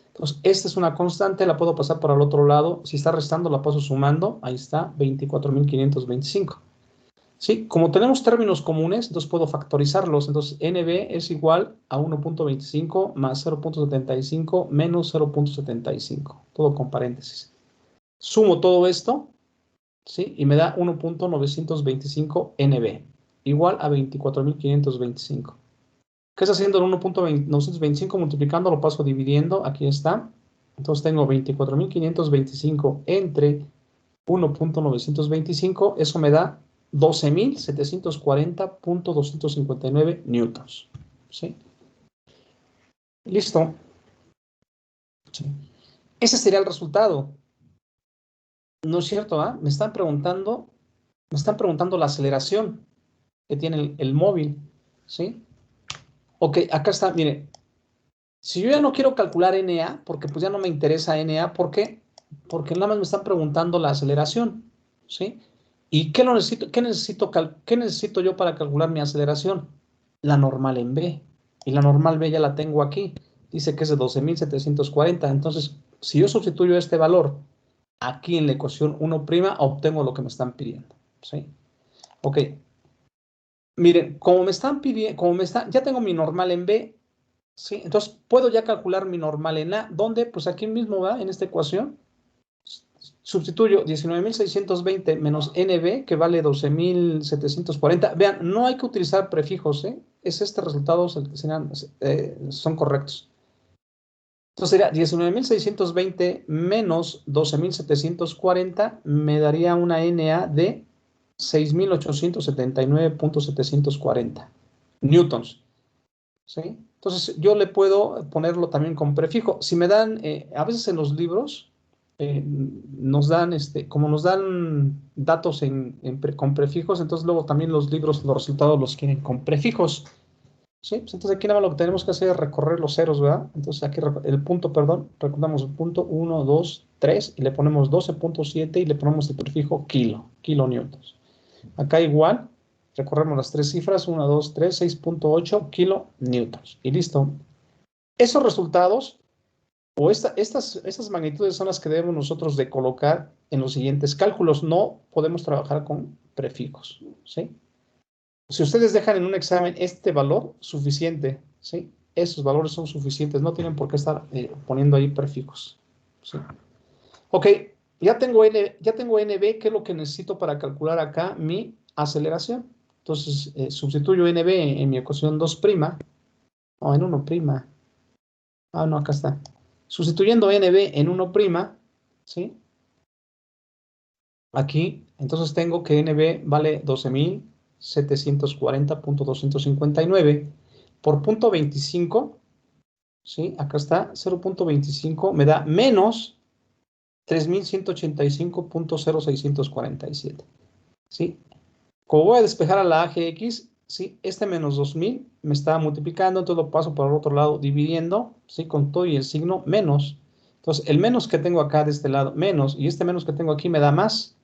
Entonces, esta es una constante, la puedo pasar para el otro lado. Si está restando, la paso sumando. Ahí está, 24.525. ¿Sí? Como tenemos términos comunes, entonces puedo factorizarlos. Entonces, NB es igual a 1.25 más 0.75 menos 0.75. Todo con paréntesis. Sumo todo esto, ¿sí? Y me da 1.925 NB, igual a 24.525. ¿Qué está haciendo el 1.925? Multiplicando, lo paso dividiendo. Aquí está. Entonces tengo 24.525 entre 1.925. Eso me da 12.740.259 newtons. ¿Sí? Listo. Sí. Ese sería el resultado. ¿No es cierto? ¿Ah? Me están preguntando la aceleración que tiene el móvil. ¿Sí? Ok, acá está, mire. Si yo ya no quiero calcular NA, porque pues ya no me interesa NA, ¿por qué? Porque nada más me están preguntando la aceleración, ¿sí? ¿Y qué necesito yo para calcular mi aceleración? La normal en B. Y la normal B ya la tengo aquí. Dice que es de 12.740. Entonces, si yo sustituyo este valor aquí en la ecuación 1', obtengo lo que me están pidiendo, ¿sí? Ok. Miren, como me están pidiendo, ya tengo mi normal en B, ¿sí? Entonces, puedo ya calcular mi normal en A. ¿Dónde? Pues aquí mismo, ¿va? En esta ecuación. Sustituyo 19.620 menos NB, que vale 12.740. Vean, no hay que utilizar prefijos, ¿eh? Es este resultado, son correctos. Entonces sería 19.620 menos 12.740, me daría una NA de 6.879.740 newtons, ¿sí? Entonces yo le puedo ponerlo también con prefijo. Si me dan, a veces en los libros nos dan, como nos dan datos con prefijos, entonces luego también los libros, los resultados los quieren con prefijos. ¿Sí? Pues entonces aquí nada más lo que tenemos que hacer es recorrer los ceros, ¿verdad? Entonces aquí el punto, perdón, recordamos el punto 1, 2, 3 y le ponemos 12.7 y le ponemos el prefijo kilonewtons. Acá igual, recorremos las tres cifras, 1, 2, 3, 6.8 kilonewtons. Y listo. Esos resultados o estas magnitudes son las que debemos nosotros de colocar en los siguientes cálculos. No podemos trabajar con prefijos, ¿sí? Si ustedes dejan en un examen este valor, suficiente, ¿sí? Esos valores son suficientes, no tienen por qué estar poniendo ahí prefijos, ¿sí? Ok, ya tengo NB, que es lo que necesito para calcular acá mi aceleración. Entonces, sustituyo NB en mi ecuación 2', o en 1'. Ah, no, acá está. Sustituyendo NB en 1', ¿sí? Aquí, entonces tengo que NB vale 12.740.259 por punto 25, ¿sí? Acá está, 0.25 me da menos 3.185.0647, ¿sí? Como voy a despejar a la AGX, ¿sí? Este menos 2.000 me está multiplicando, entonces lo paso por el otro lado dividiendo, ¿sí? Con todo y el signo menos. Entonces, el menos que tengo acá de este lado, menos, y este menos que tengo aquí me da más.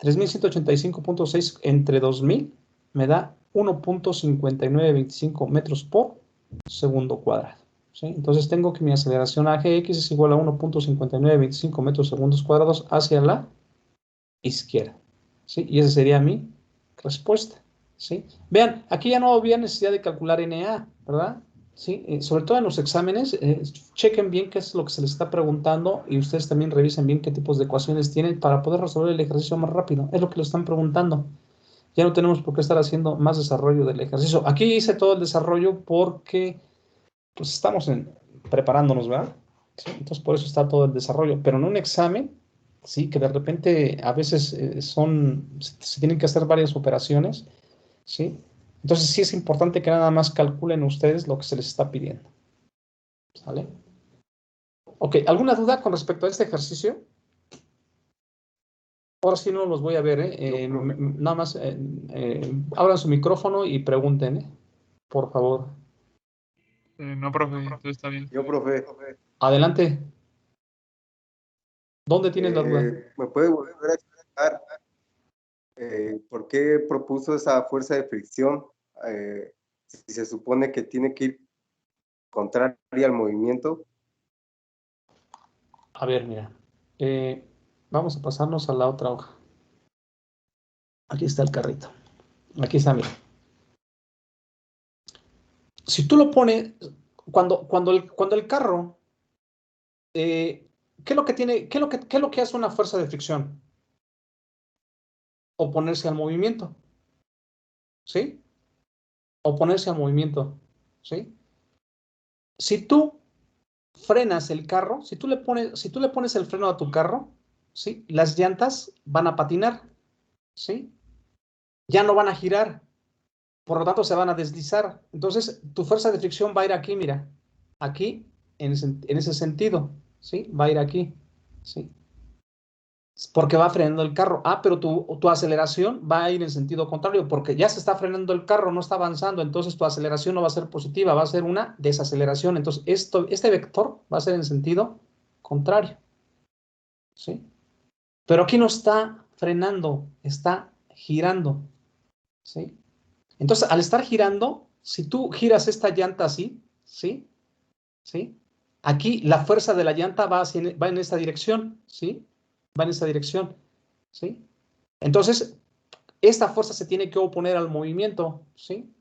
3.185.6 entre 2.000 me da 1.5925 metros por segundo cuadrado. ¿Sí? Entonces tengo que mi aceleración AGX es igual a 1.5925 metros segundos cuadrados hacia la izquierda. ¿Sí? Y esa sería mi respuesta. ¿Sí? Vean, aquí ya no había necesidad de calcular NA, ¿verdad? ¿Sí? Sobre todo en los exámenes, chequen bien qué es lo que se les está preguntando y ustedes también revisen bien qué tipos de ecuaciones tienen para poder resolver el ejercicio más rápido. Es lo que le están preguntando. Ya no tenemos por qué estar haciendo más desarrollo del ejercicio. Aquí hice todo el desarrollo porque pues estamos preparándonos, ¿verdad? ¿Sí? Entonces por eso está todo el desarrollo. Pero en un examen, sí, que de repente a veces se tienen que hacer varias operaciones, ¿sí? Entonces sí es importante que nada más calculen ustedes lo que se les está pidiendo. ¿Sale? Ok, ¿alguna duda con respecto a este ejercicio? Ahora sí no los voy a ver, ¿eh? Nada más abran su micrófono y pregunten, por favor. No, profe, todo está bien. Yo, profe, Adelante. ¿Dónde tienes la duda? ¿me puede volver a explicar por qué propuso esa fuerza de fricción? Si se supone que tiene que ir contraria al movimiento. A ver, mira. Vamos a pasarnos a la otra hoja. Aquí está el carrito. Aquí está, mira. Si tú lo pones, cuando el carro, ¿qué es lo que tiene, qué es lo que hace una fuerza de fricción? Oponerse al movimiento. ¿Sí? Oponerse al movimiento. ¿Sí? Si tú frenas el carro, si tú le pones el freno a tu carro, ¿sí? Las llantas van a patinar. ¿Sí? Ya no van a girar. Por lo tanto, se van a deslizar. Entonces, tu fuerza de fricción va a ir aquí, mira. Aquí, en ese sentido. ¿Sí? Va a ir aquí. ¿Sí? Porque va frenando el carro. Ah, pero tu aceleración va a ir en sentido contrario, porque ya se está frenando el carro, no está avanzando, entonces tu aceleración no va a ser positiva, va a ser una desaceleración. Entonces, este vector va a ser en sentido contrario. ¿Sí? Pero aquí no está frenando, está girando. ¿Sí? Entonces, al estar girando, si tú giras esta llanta así, ¿sí? ¿Sí? Aquí la fuerza de la llanta va en esta dirección, ¿sí? Va en esta dirección, ¿sí? Entonces, esta fuerza se tiene que oponer al movimiento, ¿sí?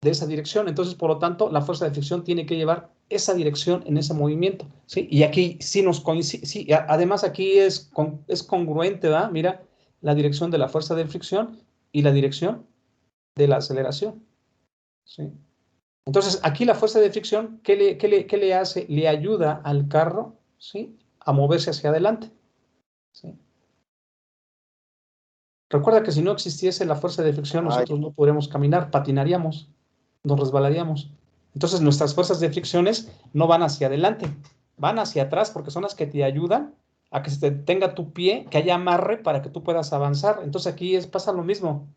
De esa dirección. Entonces, por lo tanto, la fuerza de fricción tiene que llevar esa dirección en ese movimiento, ¿sí? Y aquí sí nos coincide, sí, además aquí es congruente, ¿verdad? Mira, la dirección de la fuerza de fricción y la dirección de la aceleración, ¿sí? Entonces, aquí la fuerza de fricción, ¿qué le hace? Le ayuda al carro, ¿sí? A moverse hacia adelante, ¿sí? Recuerda que si no existiese la fuerza de fricción, nosotros no podríamos caminar, patinaríamos, nos resbalaríamos. Entonces, nuestras fuerzas de fricciones no van hacia adelante, van hacia atrás porque son las que te ayudan a que se te tenga tu pie, que haya amarre para que tú puedas avanzar. Entonces, aquí pasa lo mismo.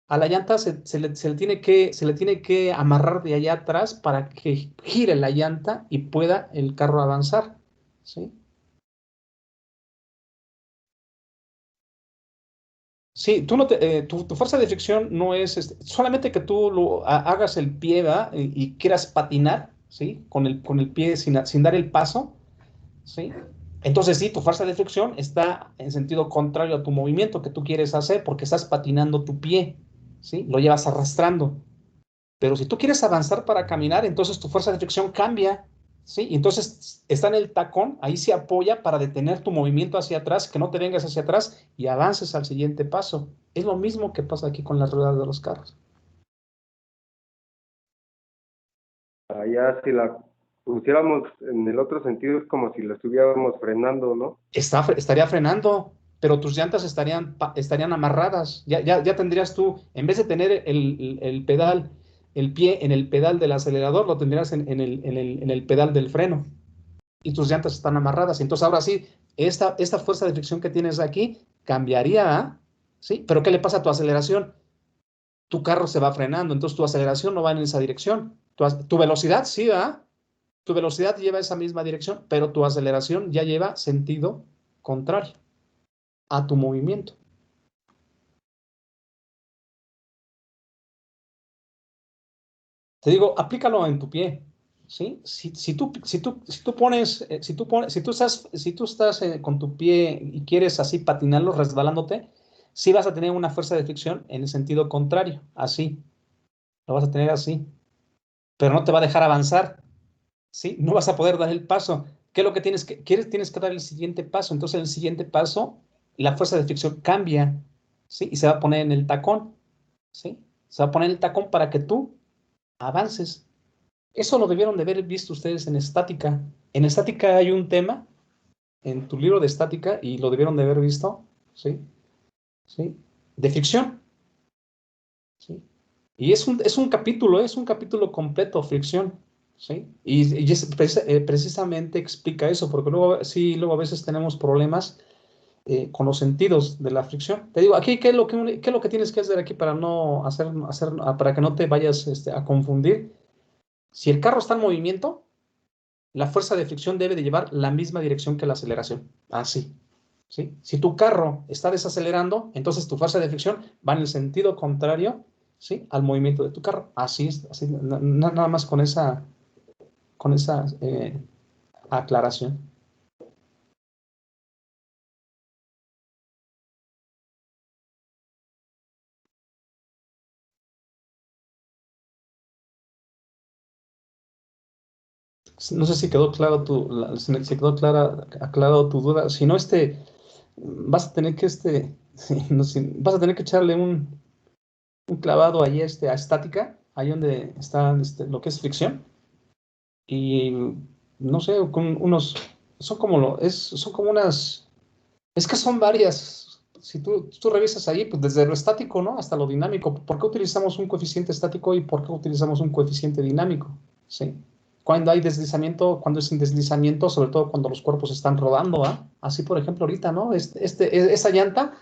A la llanta se le tiene que amarrar de allá atrás para que gire la llanta y pueda el carro avanzar, ¿sí? Sí, tú no tu fuerza de fricción no es solamente que tú hagas el pie, ¿verdad? Y quieras patinar, ¿sí? Con el pie sin dar el paso, ¿sí? Entonces sí, tu fuerza de fricción está en sentido contrario a tu movimiento que tú quieres hacer porque estás patinando tu pie, ¿sí? Lo llevas arrastrando. Pero si tú quieres avanzar para caminar, entonces tu fuerza de fricción cambia, ¿sí? Y entonces está en el tacón, ahí se apoya para detener tu movimiento hacia atrás, que no te vengas hacia atrás y avances al siguiente paso. Es lo mismo que pasa aquí con las ruedas de los carros. Allá si la pusiéramos en el otro sentido es como si la estuviéramos frenando, ¿no? Estaría frenando, pero tus llantas estarían amarradas. Ya tendrías tú, en vez de tener el pedal, el pie en el pedal del acelerador, lo tendrías en el pedal del freno. Y tus llantas están amarradas. Entonces, ahora sí, esta fuerza de fricción que tienes aquí cambiaría, ¿sí? Pero ¿qué le pasa a tu aceleración? Tu carro se va frenando, entonces tu aceleración no va en esa dirección. Tu velocidad sí va, tu velocidad lleva esa misma dirección, pero tu aceleración ya lleva sentido contrario a tu movimiento, Te digo, aplícalo en tu pie, ¿sí? Si tú estás con tu pie y quieres así patinarlo, resbalándote, sí vas a tener una fuerza de fricción en el sentido contrario, así, lo vas a tener así, pero no te va a dejar avanzar, ¿sí? No vas a poder dar el paso. ¿Qué es lo que tienes que dar el siguiente paso? Entonces, en el siguiente paso, la fuerza de fricción cambia, ¿sí? Y se va a poner en el tacón, ¿sí? Se va a poner en el tacón para que tú avances. Eso lo debieron de haber visto ustedes en estática. En estática hay un tema, en tu libro de estática, y lo debieron de haber visto, ¿sí? ¿Sí? De fricción, ¿sí? Y es un capítulo completo, fricción, ¿sí? Precisamente explica eso, porque luego a veces tenemos problemas con los sentidos de la fricción. Te digo, aquí, ¿qué es lo que tienes que hacer aquí para para que no te vayas a confundir? Si el carro está en movimiento, la fuerza de fricción debe de llevar la misma dirección que la aceleración. Así, ¿sí? Si tu carro está desacelerando, entonces tu fuerza de fricción va en el sentido contrario, ¿sí? Al movimiento de tu carro. Así es, así, nada más con esa aclaración. No sé si quedó claro si quedó aclarado tu duda. Si no, vas a tener que vas a tener que echarle un clavado ahí a estática, ahí donde está lo que es fricción. Y no sé, son como es que son varias. Si tú revisas ahí, pues desde lo estático, ¿no? Hasta lo dinámico. ¿Por qué utilizamos un coeficiente estático y por qué utilizamos un coeficiente dinámico? ¿Sí? Cuando hay deslizamiento, cuando es sin deslizamiento, sobre todo cuando los cuerpos están rodando, ¿ah? Así, por ejemplo, ahorita, ¿no? Esa llanta,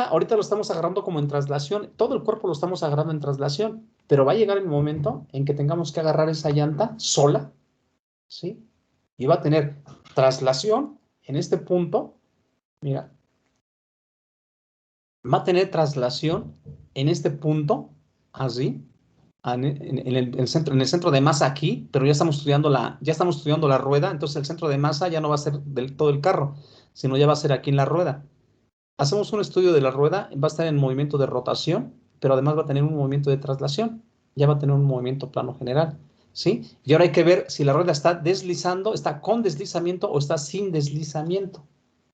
ahorita lo estamos agarrando como en traslación, todo el cuerpo lo estamos agarrando en traslación, pero va a llegar el momento en que tengamos que agarrar esa llanta sola, ¿sí? Y va a tener traslación en este punto, mira, va a tener traslación en este punto, así, en el centro de masa aquí, pero ya estamos estudiando la rueda, entonces el centro de masa ya no va a ser del todo el carro, sino ya va a ser aquí en la rueda. Hacemos un estudio de la rueda, va a estar en movimiento de rotación, pero además va a tener un movimiento de traslación, ya va a tener un movimiento plano general, ¿sí? Y ahora hay que ver si la rueda está deslizando, está con deslizamiento o está sin deslizamiento,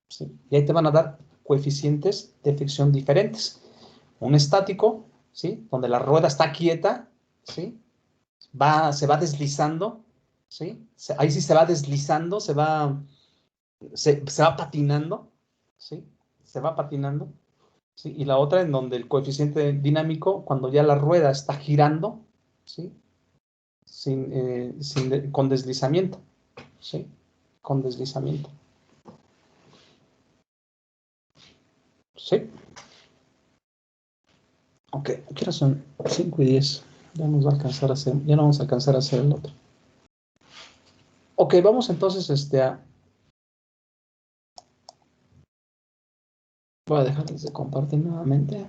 ¿sí? Y ahí te van a dar coeficientes de fricción diferentes. Un estático, ¿sí? Donde la rueda está quieta, ¿sí? Se va deslizando, ¿sí? Ahí sí se va deslizando, se va patinando, ¿sí? Se va patinando, ¿sí? Y la otra en donde el coeficiente dinámico, cuando ya la rueda está girando, ¿sí? Con deslizamiento, ¿sí? Con deslizamiento. ¿Sí? Ok, ¿qué hora son? 5:10. Ya no vamos a alcanzar a hacer el otro. Ok, vamos entonces voy a dejarles de compartir nuevamente.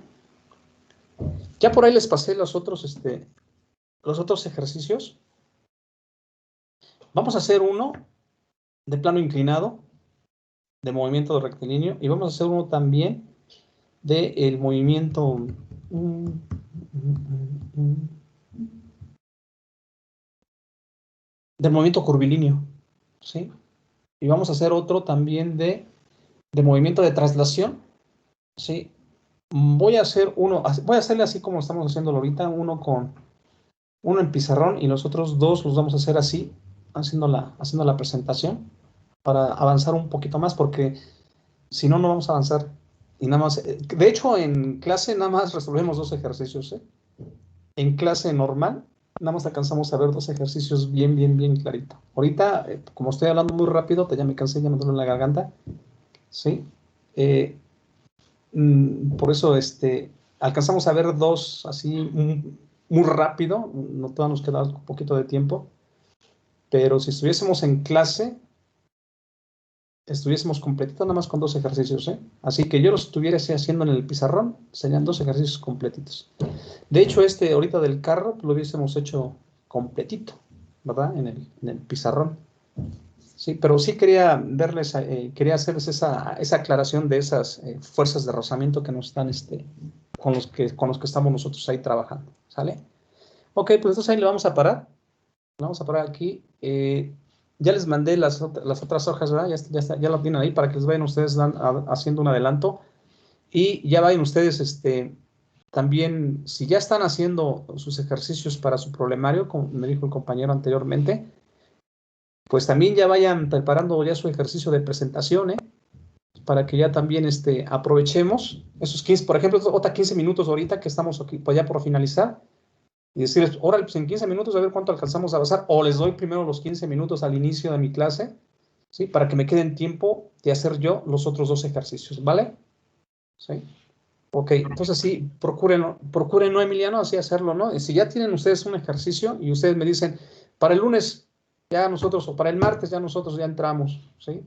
Ya por ahí les pasé los otros ejercicios. Vamos a hacer uno de plano inclinado, de movimiento rectilíneo, y vamos a hacer uno también del movimiento curvilíneo, ¿sí? Y vamos a hacer otro también de movimiento de traslación, ¿sí? Voy a hacerle así como estamos haciéndolo ahorita, uno en pizarrón y los otros dos los vamos a hacer así, haciendo la presentación, para avanzar un poquito más, porque si no, no vamos a avanzar. Y nada más, de hecho, en clase nada más resolvemos 2 ejercicios, ¿eh? En clase normal, nada más alcanzamos a ver 2 ejercicios bien, bien, bien clarito. Ahorita, como estoy hablando muy rápido, ya me cansé, ya me duele la garganta, ¿sí? Por eso, alcanzamos a ver 2 así muy rápido, no todavía nos queda un poquito de tiempo, pero si estuviésemos en clase, estuviésemos completitos nada más con 2 ejercicios, ¿eh? Así que yo los estuviera haciendo en el pizarrón, serían 2 ejercicios completitos. De hecho, ahorita del carro lo hubiésemos hecho completito, ¿verdad? En el pizarrón. Sí, pero sí quería verles, quería hacerles esa aclaración de esas fuerzas de rozamiento que nos están, con los que estamos nosotros ahí trabajando, ¿sale? Ok, pues entonces ahí le vamos a parar. Vamos a parar aquí. Ya les mandé las otras hojas, ¿verdad? Ya lo tienen ahí para que les vayan ustedes haciendo un adelanto. Y ya vayan ustedes, también, si ya están haciendo sus ejercicios para su problemario, como me dijo el compañero anteriormente, pues también ya vayan preparando ya su ejercicio de presentación, para que ya también aprovechemos esos 15, por ejemplo, otra 15 minutos ahorita que estamos aquí, pues ya por finalizar, y decirles, órale, pues en 15 minutos a ver cuánto alcanzamos a avanzar, o les doy primero los 15 minutos al inicio de mi clase, ¿sí? Para que me queden tiempo de hacer yo los otros 2 ejercicios, ¿vale? ¿Sí? Ok, entonces sí, procuren, ¿no, Emiliano? Así hacerlo, ¿no? Y si ya tienen ustedes un ejercicio y ustedes me dicen, para el lunes ya nosotros, o para el martes ya nosotros ya entramos, ¿sí?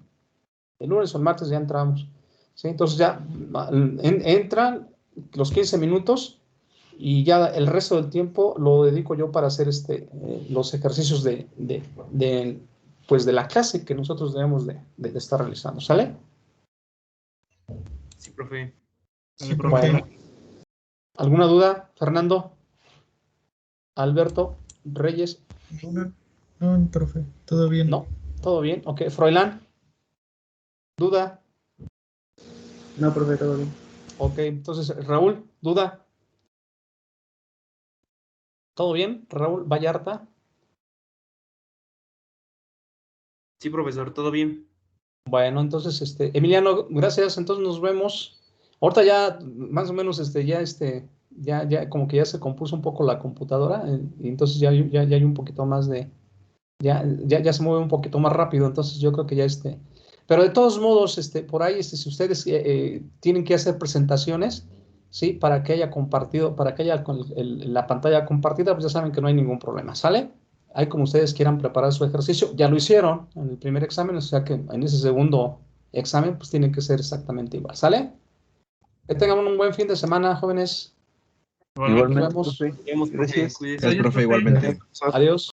El lunes o el martes ya entramos, ¿sí? Entonces ya entran los 15 minutos y ya el resto del tiempo lo dedico yo para hacer los ejercicios pues de la clase que nosotros debemos de estar realizando, ¿sale? Sí, profe. Sí, profe. Bueno, ¿alguna duda, Fernando? Alberto, Reyes, No, profe, todo bien. ¿no? ¿Todo bien? Ok, Froilán, ¿duda? No, profe, todo bien. Ok, entonces, Raúl, ¿duda? ¿Todo bien? Raúl Vallarta. Sí, profesor, todo bien. Bueno, entonces, Emiliano, gracias. Entonces nos vemos. Ahorita ya, más o menos, ya como que ya se compuso un poco la computadora, y entonces ya hay un poquito más ya se mueve un poquito más rápido, entonces yo creo que ya pero de todos modos, por ahí, si ustedes tienen que hacer presentaciones, ¿sí? Para que haya compartido, para que haya la pantalla compartida, pues ya saben que no hay ningún problema, ¿sale? Ahí como ustedes quieran preparar su ejercicio, ya lo hicieron en el primer examen, o sea que en ese segundo examen, pues tiene que ser exactamente igual, ¿sale? Que tengan un buen fin de semana, jóvenes. Igualmente. Nos vemos. Profe. Nos vemos, profe. Gracias. Cuídese. Gracias, profe, igualmente. Adiós.